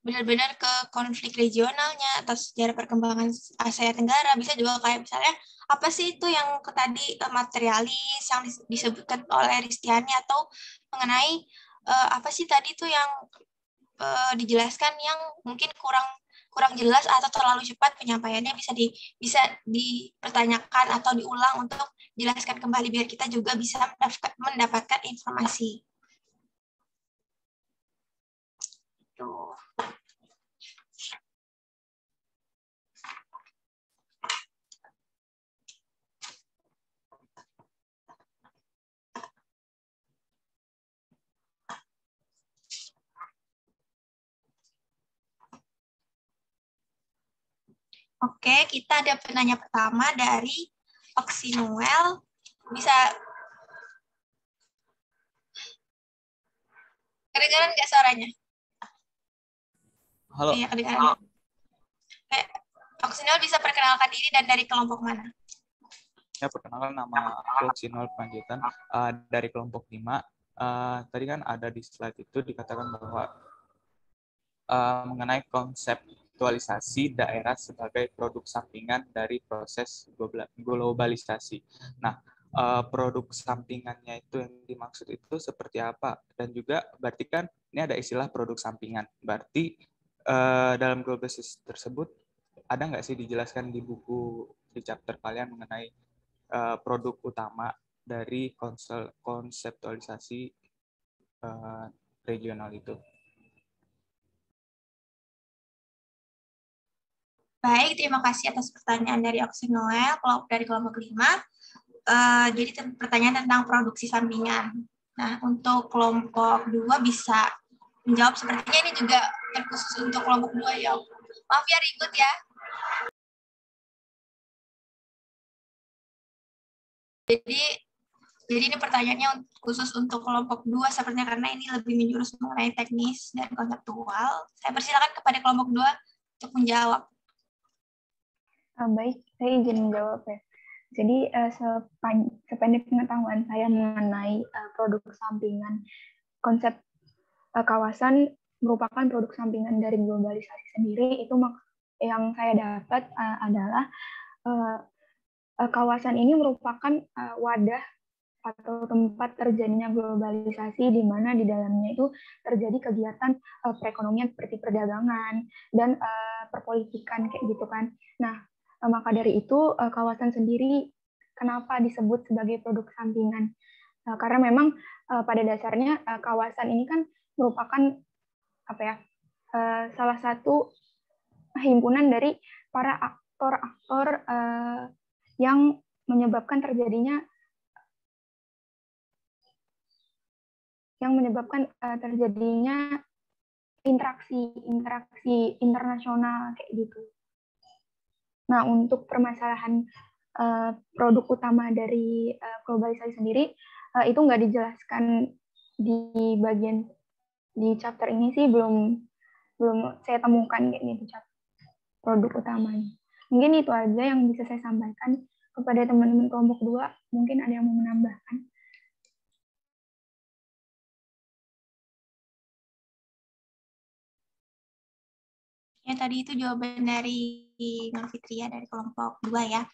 benar-benar ke konflik regionalnya atau sejarah perkembangan Asia Tenggara. Bisa juga kayak misalnya apa sih itu yang tadi materialis yang disebutkan oleh Ristiani, atau mengenai apa sih tadi itu yang dijelaskan yang mungkin kurang jelas atau terlalu cepat penyampaiannya, bisa dipertanyakan atau diulang untuk jelaskan kembali biar kita juga bisa mendapatkan informasi. Tuh. Oke, kita ada penanya pertama dari Oksinuel. Bisa kedengaran nggak suaranya? Halo. Iya, kedengaran. Oksinuel bisa perkenalkan diri dan dari kelompok mana? Ya, perkenalkan, nama aku Oksinuel Panjaitan dari kelompok 5. Tadi kan ada di slide itu dikatakan bahwa mengenai konseptualisasi daerah sebagai produk sampingan dari proses globalisasi. Nah, produk sampingannya itu yang dimaksud itu seperti apa? Dan juga berarti kan ini ada istilah produk sampingan. Berarti dalam globalisasi tersebut ada nggak sih dijelaskan di buku di chapter kalian mengenai produk utama dari konseptualisasi regional itu? Baik, terima kasih atas pertanyaan dari Oksinuel dari kelompok 5. Jadi pertanyaan tentang produksi sampingan. Nah, untuk kelompok 2 bisa menjawab, sepertinya ini juga terkhusus untuk kelompok 2 ya. Maaf ya ribut ya. Jadi ini pertanyaannya khusus untuk kelompok 2 sepertinya karena ini lebih menjurus mengenai teknis dan konseptual. Saya persilakan kepada kelompok 2 untuk menjawab. Baik, saya izin menjawab ya. Jadi sependek pengetahuan saya mengenai produk sampingan, konsep kawasan merupakan produk sampingan dari globalisasi sendiri. Itu yang saya dapat adalah kawasan ini merupakan wadah atau tempat terjadinya globalisasi, di mana di dalamnya itu terjadi kegiatan perekonomian seperti perdagangan dan perpolitikan kayak gitu kan. Nah, maka dari itu kawasan sendiri kenapa disebut sebagai produk sampingan? Karena memang pada dasarnya kawasan ini kan merupakan salah satu himpunan dari para aktor-aktor yang menyebabkan terjadinya interaksi internasional kayak gitu. Nah, untuk permasalahan produk utama dari globalisasi sendiri itu nggak dijelaskan di chapter ini sih, belum saya temukan kayak gitu produk utamanya. Mungkin itu aja yang bisa saya sampaikan kepada teman-teman kelompok 2. Mungkin ada yang mau menambahkan. Ya, tadi itu jawaban dari Nur Fitria dari kelompok 2 ya.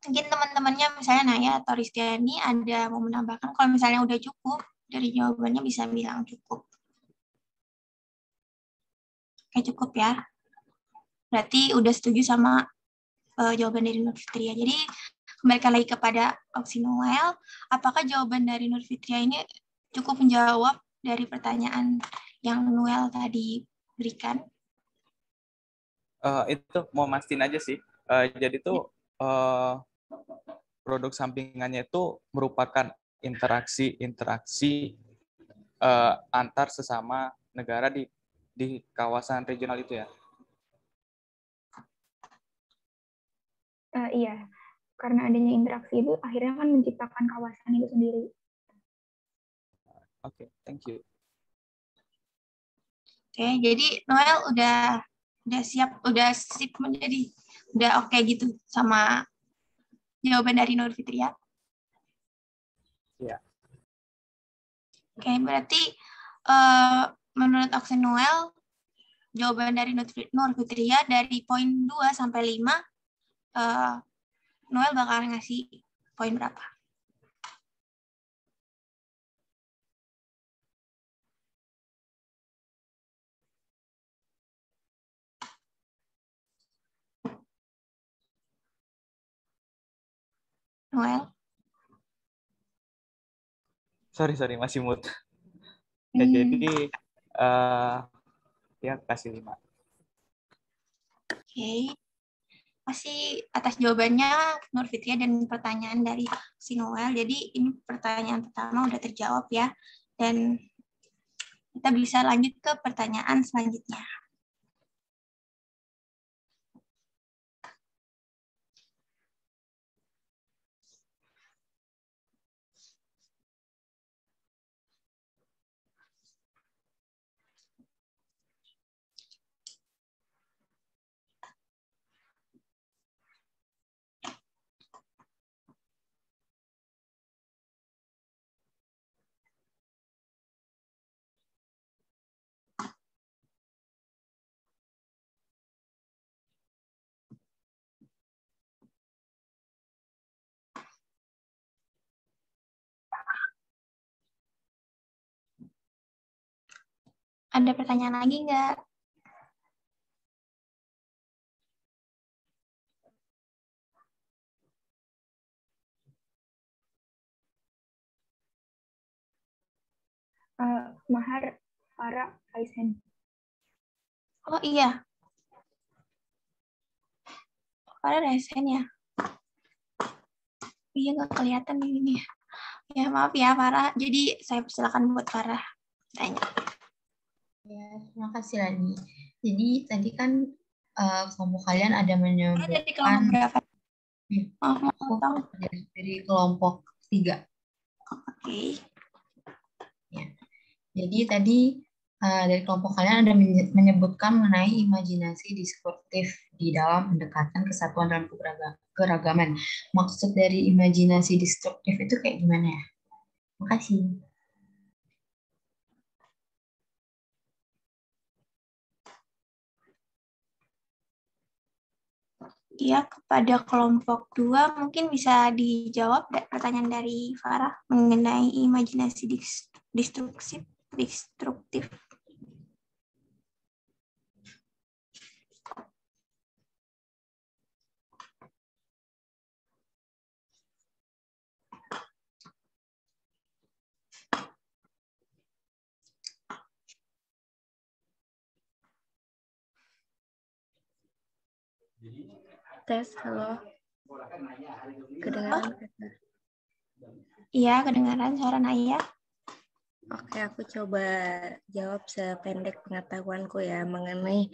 Mungkin teman-temannya misalnya Naya atau Ristiani ada mau menambahkan. Kalau misalnya udah cukup, dari jawabannya bisa bilang cukup. Oke, cukup ya. Berarti udah setuju sama jawaban dari Nur Fitria. Jadi kembalikan lagi kepada Oksi Noel. Apakah jawaban dari Nur Fitria ini cukup menjawab dari pertanyaan yang Noel tadi berikan? Itu mau mastiin aja sih. Jadi tuh produk sampingannya itu merupakan interaksi antar sesama negara di kawasan regional itu ya. Iya, karena adanya interaksi itu akhirnya kan menciptakan kawasan itu sendiri. Oke, thank you. Oke, jadi Noel udah siap, udah sip menjadi, udah oke gitu sama jawaban dari Nur Fitria. Iya. Oke, berarti menurut Oksi Noel, jawaban dari Nur Fitria dari poin 2 sampai 5, Noel bakal ngasih poin berapa? Noel? Sorry, masih mood. Ya, jadi ya kasih 5. Oke. Masih atas jawabannya Nur Fitria dan pertanyaan dari si Noel. Jadi ini pertanyaan pertama udah terjawab ya. Dan kita bisa lanjut ke pertanyaan selanjutnya. Ada pertanyaan lagi nggak? Mahar, Farah, Faisen. Oh iya. Farah resen ya? Iya, nggak kelihatan di sini. Ya, maaf ya Farah. Jadi saya persilakan buat Farah tanya. Ya, terima kasih Lani. Jadi tadi kan kelompok kalian ada menyebutkan Dari kelompok berapa? Maaf, aku dari kelompok 3. Oke. Ya. Jadi tadi dari kelompok kalian ada menyebutkan mengenai imajinasi diskurtif di dalam pendekatan kesatuan dalam keragaman. Maksud dari imajinasi destruktif itu kayak gimana ya? Makasih. Ya, kepada kelompok 2 mungkin bisa dijawab pertanyaan dari Farah mengenai imajinasi destruktif. Tes, halo. Kedengaran? Iya, kedengaran suara Naya. Oke, aku coba jawab sependek pengetahuanku ya mengenai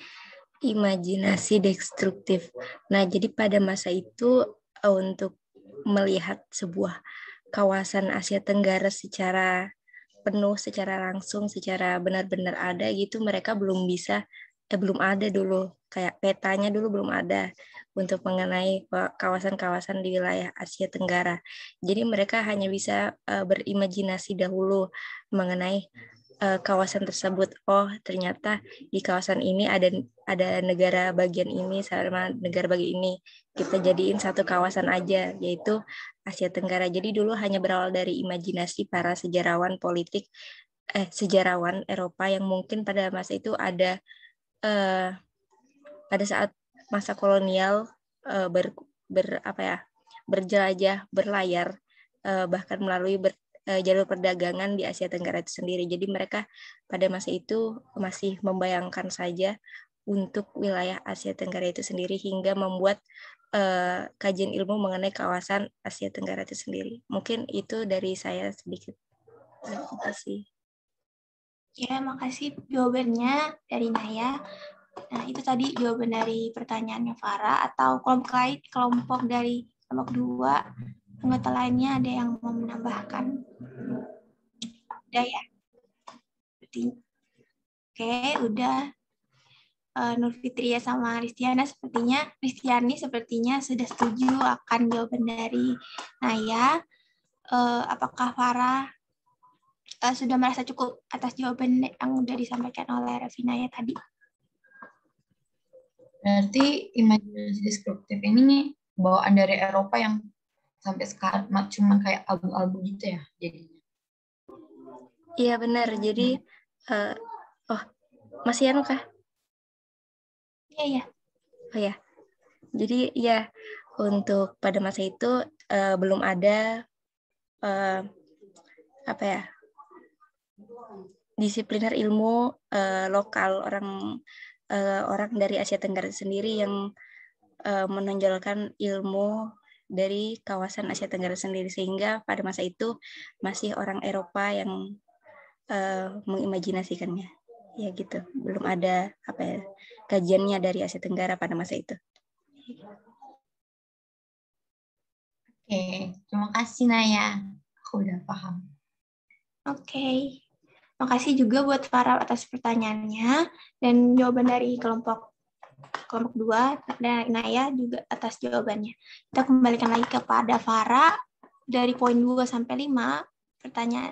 imajinasi destruktif. Nah, jadi pada masa itu untuk melihat sebuah kawasan Asia Tenggara secara penuh, secara langsung, secara benar-benar ada gitu, mereka belum ada dulu, kayak petanya dulu belum ada untuk mengenai kawasan-kawasan di wilayah Asia Tenggara. Jadi mereka hanya bisa berimajinasi dahulu mengenai kawasan tersebut. Oh, ternyata di kawasan ini ada negara bagian ini sama negara bagian ini. Kita jadiin satu kawasan aja, yaitu Asia Tenggara. Jadi dulu hanya berawal dari imajinasi para sejarawan Eropa yang mungkin pada masa itu ada pada saat masa kolonial berjelajah, berlayar, bahkan melalui jalur perdagangan di Asia Tenggara itu sendiri. Jadi mereka pada masa itu masih membayangkan saja untuk wilayah Asia Tenggara itu sendiri hingga membuat kajian ilmu mengenai kawasan Asia Tenggara itu sendiri. Mungkin itu dari saya sedikit. Terima kasih. Ya, makasih jawabannya dari Naya. Nah, itu tadi jawaban dari pertanyaannya Farah, atau kelompok dari kelompok 2, anggota lainnya ada yang mau menambahkan? Udah ya? Oke, udah. Nur Fitria sama Ristiani sepertinya sudah setuju akan jawaban dari Naya. Apakah Farah sudah merasa cukup atas jawaban yang sudah disampaikan oleh Revinaya tadi? Berarti imajinasi destruktif ini nih bawaan dari Eropa yang sampai sekarang cuma kayak abu-abu gitu ya jadinya. Iya benar. Jadi masih anu kah? Iya. Oh ya. Jadi ya untuk pada masa itu belum ada disipliner ilmu lokal orang dari Asia Tenggara sendiri yang menonjolkan ilmu dari kawasan Asia Tenggara sendiri, sehingga pada masa itu masih orang Eropa yang mengimajinasikannya. Ya gitu, belum ada kajiannya dari Asia Tenggara pada masa itu. Oke, terima kasih Naya. Aku udah paham. Oke. Makasih juga buat Farah atas pertanyaannya dan jawaban dari kelompok 2 dan Naya juga atas jawabannya. Kita kembalikan lagi kepada Farah dari poin 2 sampai 5.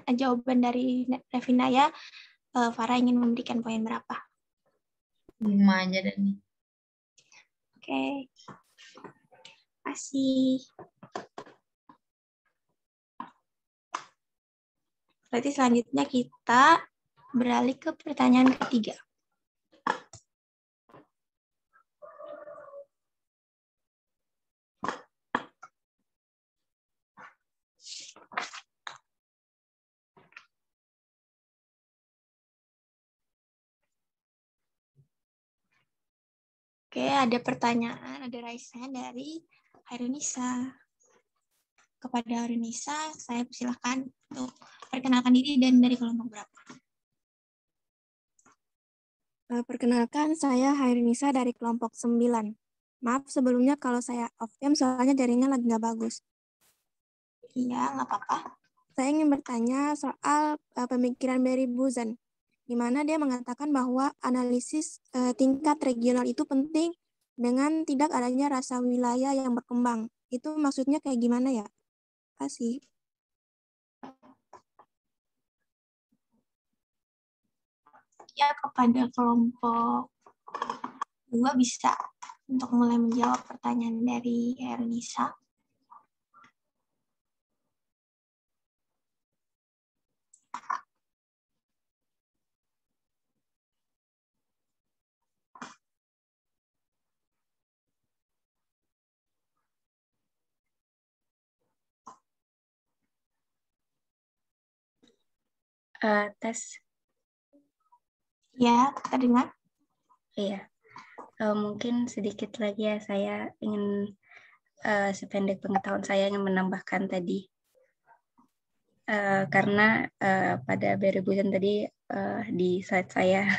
Jawaban dari Revinaya, Farah ingin memberikan poin berapa? 5 aja deh nih. Oke. Terima kasih. Berarti selanjutnya kita beralih ke pertanyaan ketiga. Oke, ada pertanyaan, ada raisan dari Hairunisa. Kepada Hairunisa, saya persilahkan untuk perkenalkan diri dan dari kelompok berapa. Perkenalkan, saya Hairunisa dari kelompok 9. Maaf sebelumnya kalau saya off cam, soalnya jaringan lagi nggak bagus. Iya, nggak apa-apa. Saya ingin bertanya soal pemikiran Barry Buzan, di mana dia mengatakan bahwa analisis tingkat regional itu penting dengan tidak adanya rasa wilayah yang berkembang. Itu maksudnya kayak gimana ya? Terima kasih. Ya, kepada kelompok 2 bisa untuk mulai menjawab pertanyaan dari Ernisa. Tes. Ya, kita dengar. Iya. Mungkin sedikit lagi ya, saya ingin sependek pengetahuan saya ingin menambahkan tadi. Karena pada Barry Boozan tadi di slide saya.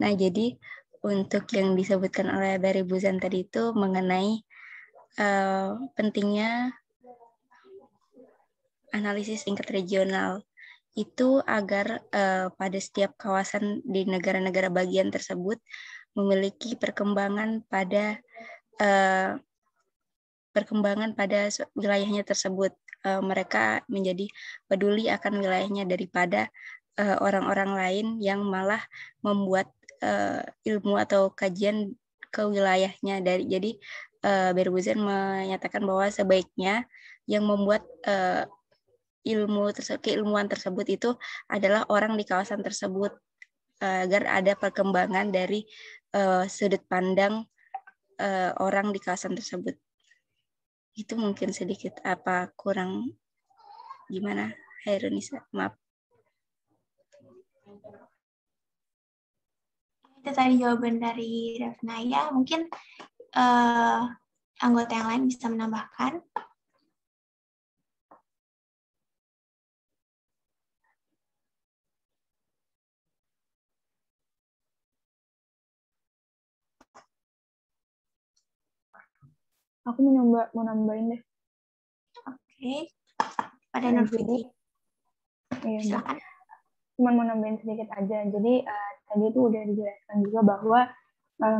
Nah, jadi untuk yang disebutkan oleh Barry Boozan tadi itu mengenai pentingnya analisis tingkat regional itu agar pada setiap kawasan di negara-negara bagian tersebut memiliki perkembangan pada wilayahnya tersebut. Mereka menjadi peduli akan wilayahnya daripada orang-orang lain yang malah membuat ilmu atau kajian ke wilayahnya. Jadi Barry Boozan menyatakan bahwa sebaiknya yang membuat keilmuan tersebut itu adalah orang di kawasan tersebut, agar ada perkembangan dari sudut pandang orang di kawasan tersebut. Itu mungkin sedikit apa kurang gimana, Hairunisa? Maaf. Itu tadi jawaban dari Rafnaya. Mungkin anggota yang lain bisa menambahkan. Aku mau nambahin deh. Oke. Pada Nur Fitri. Iya, silakan. Cuma mau nambahin sedikit aja. Jadi tadi itu udah dijelaskan juga bahwa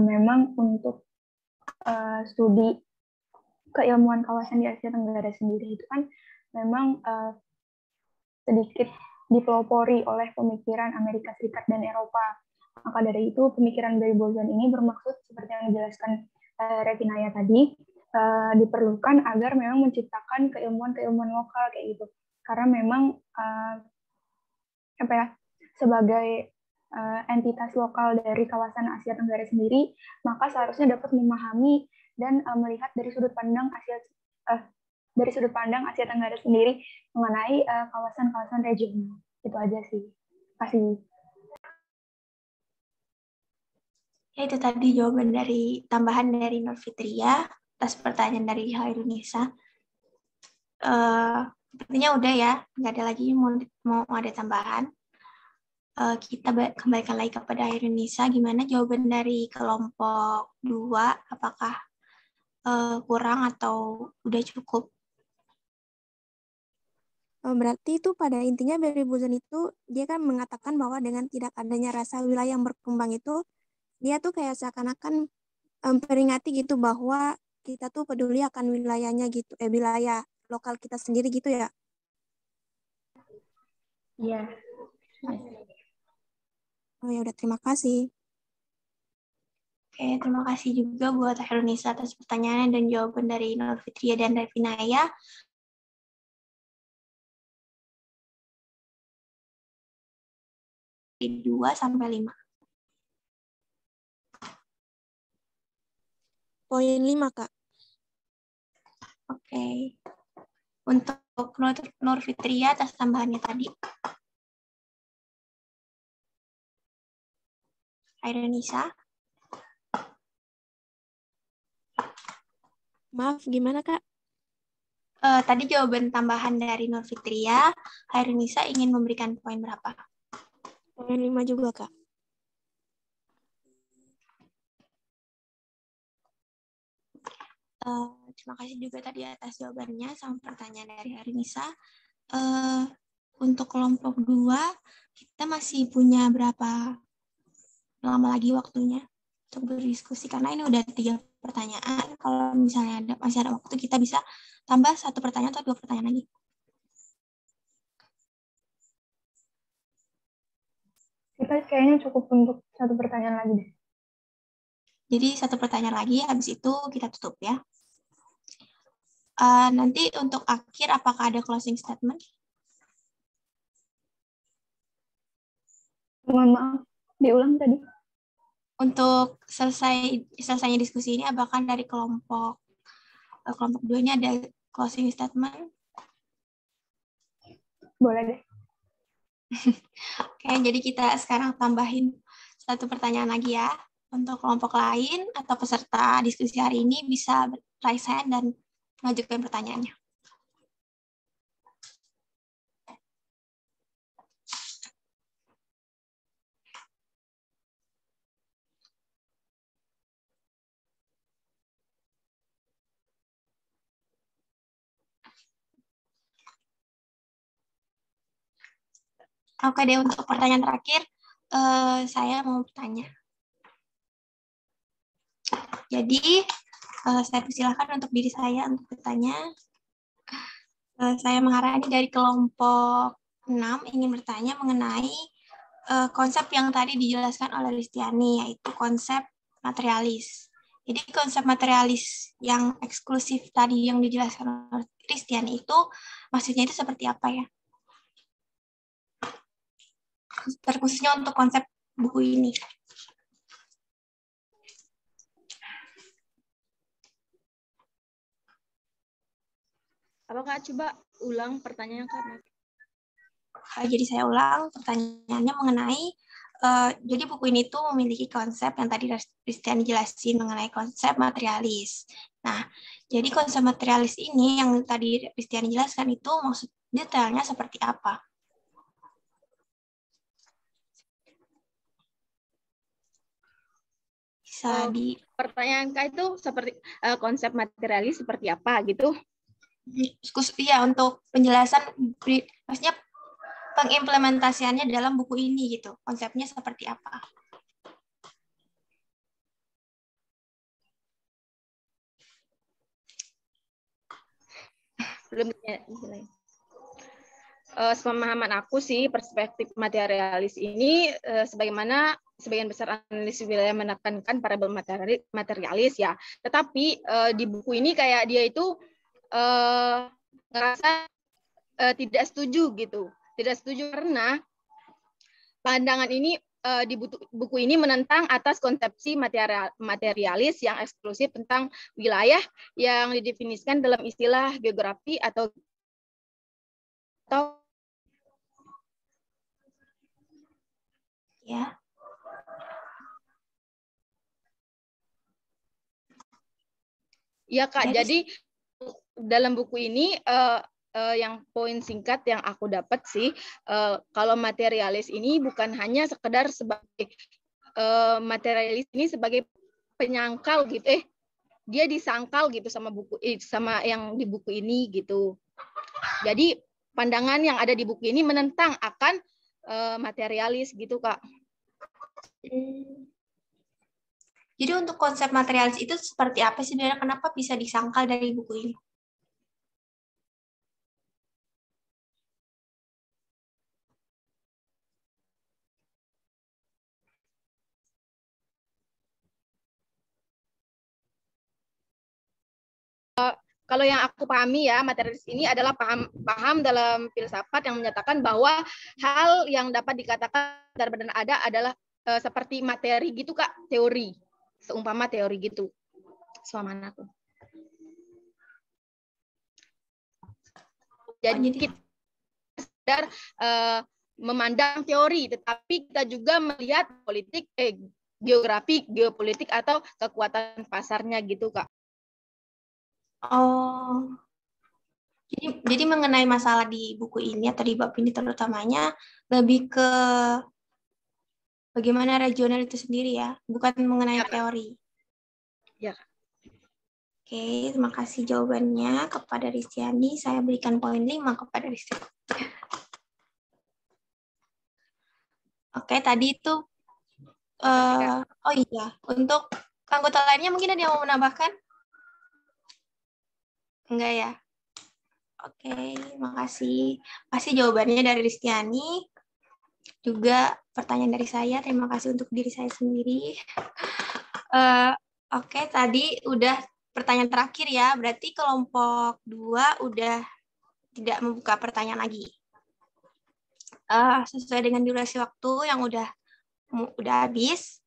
memang untuk studi keilmuan kawasan di Asia Tenggara sendiri itu kan memang sedikit dipelopori oleh pemikiran Amerika Serikat dan Eropa. Maka dari itu pemikiran Barry Boozan ini bermaksud seperti yang dijelaskan Revinaya tadi, diperlukan agar memang menciptakan keilmuan-keilmuan lokal kayak gitu. Karena memang sebagai entitas lokal dari kawasan Asia Tenggara sendiri, maka seharusnya dapat memahami dan melihat dari sudut pandang Asia Tenggara sendiri mengenai kawasan-kawasan regional. Itu aja sih. Kasih. Ya, itu tadi jawaban dari tambahan dari Nur Fitria atas pertanyaan dari Hairunisa. Sepertinya udah ya, nggak ada lagi mau ada tambahan. Kita kembalikan lagi kepada Hairunisa. Gimana jawaban dari kelompok 2? Apakah kurang atau udah cukup? Berarti itu pada intinya Barry Boozan itu dia kan mengatakan bahwa dengan tidak adanya rasa wilayah yang berkembang itu dia tuh kayak seakan-akan memperingati gitu bahwa kita tuh peduli akan wilayahnya gitu, wilayah lokal kita sendiri gitu ya. Iya. Oh ya udah, terima kasih. Oke, terima kasih juga buat Hairunisa atas pertanyaan dan jawaban dari Nur Fitria dan Revinaya. Dari 2 sampai 5. Poin 5, Kak. Oke. Untuk Nur Fitria atas tambahannya tadi. Hairunisa. Maaf, gimana, Kak? Tadi jawaban tambahan dari Nur Fitria, Hairunisa ingin memberikan poin berapa? Poin 5 juga, Kak. Terima kasih juga tadi atas jawabannya sama pertanyaan dari Hairunisa. Untuk kelompok 2, kita masih punya berapa lama lagi waktunya untuk berdiskusi? Karena ini udah 3 pertanyaan. Kalau misalnya masih ada waktu, kita bisa tambah 1 pertanyaan atau 2 pertanyaan lagi. Kita kayaknya cukup untuk 1 pertanyaan lagi deh. Jadi 1 pertanyaan lagi, habis itu kita tutup ya. Nanti untuk akhir, apakah ada closing statement? Mohon maaf, diulang tadi. Untuk selesainya diskusi ini, apakah dari kelompok 2 ini ada closing statement? Boleh deh. Oke, jadi kita sekarang tambahin 1 pertanyaan lagi ya. Untuk kelompok lain atau peserta diskusi hari ini bisa raise hand dan mengajukan pertanyaannya. Oke deh, untuk pertanyaan terakhir, saya mau bertanya. Jadi, saya persilahkan untuk diri saya untuk bertanya. Saya Maharani dari kelompok 6 ingin bertanya mengenai konsep yang tadi dijelaskan oleh Ristiani, yaitu konsep materialis. Jadi konsep materialis yang eksklusif tadi yang dijelaskan oleh Ristiani itu, maksudnya itu seperti apa ya? Terkhususnya untuk konsep buku ini. Apa Kak? Coba ulang pertanyaan Kak. Jadi saya ulang pertanyaannya mengenai, jadi buku ini tuh memiliki konsep yang tadi Ristiani jelasin mengenai konsep materialis. Nah, jadi konsep materialis ini yang tadi Ristiani jelaskan itu maksud detailnya seperti apa? Pertanyaan Kak itu seperti konsep materialis seperti apa gitu? Iya, untuk penjelasan, maksudnya pengimplementasiannya dalam buku ini gitu, konsepnya seperti apa? Belum sepemahaman aku sih perspektif materialis ini sebagaimana sebagian besar analis wilayah menekankan parabel materialis ya. Tetapi di buku ini kayak dia itu ngerasa tidak setuju gitu. Tidak setuju karena pandangan ini di buku ini menentang atas konsepsi materialis yang eksklusif tentang wilayah yang didefinisikan dalam istilah geografi atau ya. Ya Kak, jadi dalam buku ini yang poin singkat yang aku dapat sih, kalau materialis ini bukan hanya sekedar sebagai materialis ini sebagai penyangkal gitu, dia disangkal gitu sama buku sama yang di buku ini gitu. Jadi pandangan yang ada di buku ini menentang akan materialis gitu Kak. Jadi untuk konsep materialis itu seperti apa sih sebenarnya? Kenapa bisa disangkal dari buku ini? Kalau yang aku pahami ya, materialis ini adalah paham dalam filsafat yang menyatakan bahwa hal yang dapat dikatakan benar-benar ada adalah seperti materi gitu Kak, teori. Seumpama teori gitu. Suamana aku. Jadi kita sadar memandang teori, tetapi kita juga melihat politik, geografi, geopolitik atau kekuatan pasarnya gitu Kak. Oh, jadi mengenai masalah di buku ini atau di bab ini terutamanya lebih ke bagaimana regional itu sendiri ya, bukan mengenai teori. Ya. Oke, terima kasih jawabannya kepada Ristiani. Saya berikan poin 5 kepada Ristiani. Oke, tadi itu, oh iya, untuk anggota lainnya mungkin ada yang mau menambahkan? Enggak ya? Oke, makasih. Pasti jawabannya dari Ristiani. Juga pertanyaan dari saya. Terima kasih untuk diri saya sendiri. Oke, tadi udah pertanyaan terakhir ya. Berarti kelompok 2 udah tidak membuka pertanyaan lagi. Sesuai dengan durasi waktu yang udah habis,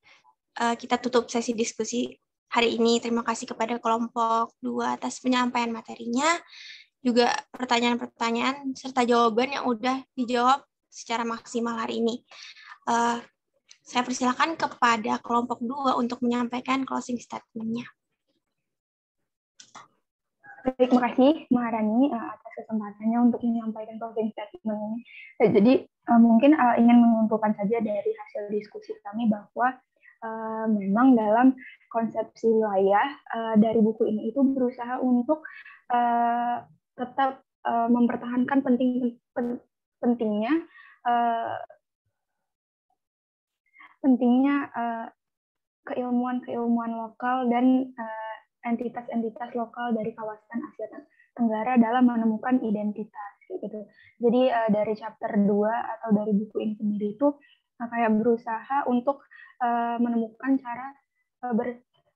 kita tutup sesi diskusi hari ini. Terima kasih kepada kelompok 2 atas penyampaian materinya, juga pertanyaan-pertanyaan serta jawaban yang udah dijawab secara maksimal hari ini. Saya persilakan kepada kelompok 2 untuk menyampaikan closing statement-nya. Baik, makasih Maharani atas kesempatannya untuk menyampaikan closing statement ini. Jadi mungkin ingin menyimpulkan saja dari hasil diskusi kami bahwa memang dalam konsepsi wilayah dari buku ini itu berusaha untuk tetap mempertahankan pentingnya keilmuan lokal dan entitas-entitas lokal dari kawasan Asia Tenggara dalam menemukan identitas gitu. Jadi dari chapter 2 atau dari buku ini sendiri itu kayak berusaha untuk menemukan cara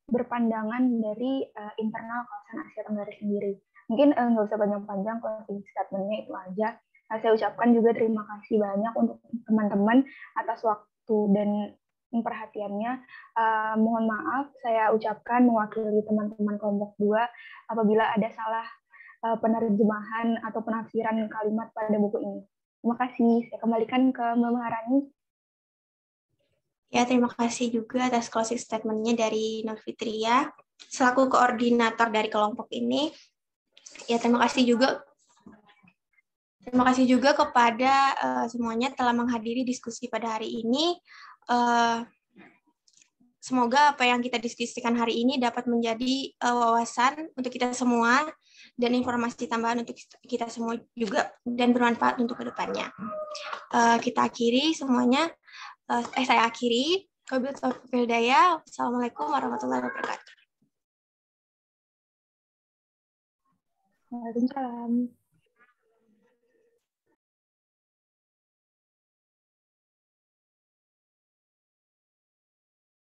berpandangan dari internal kawasan Asia Tenggara sendiri. Mungkin nggak usah panjang-panjang, closing statement-nya itu aja. Saya ucapkan juga terima kasih banyak untuk teman-teman atas waktu dan perhatiannya. Mohon maaf saya ucapkan mewakili teman-teman kelompok 2 apabila ada salah penerjemahan atau penafsiran kalimat pada buku ini. Terima kasih. Saya kembalikan ke Mbak Maharani. Ya, terima kasih juga atas closing statement-nya dari Nur Fitria selaku koordinator dari kelompok ini. Ya, terima kasih juga kepada semuanya telah menghadiri diskusi pada hari ini. Semoga apa yang kita diskusikan hari ini dapat menjadi wawasan untuk kita semua dan informasi tambahan untuk kita semua juga dan bermanfaat untuk kedepannya. Kita akhiri semuanya. Saya akhiri. Wabillahi taufiq wal hidayah. Assalamualaikum warahmatullahi wabarakatuh. Waalaikumsalam.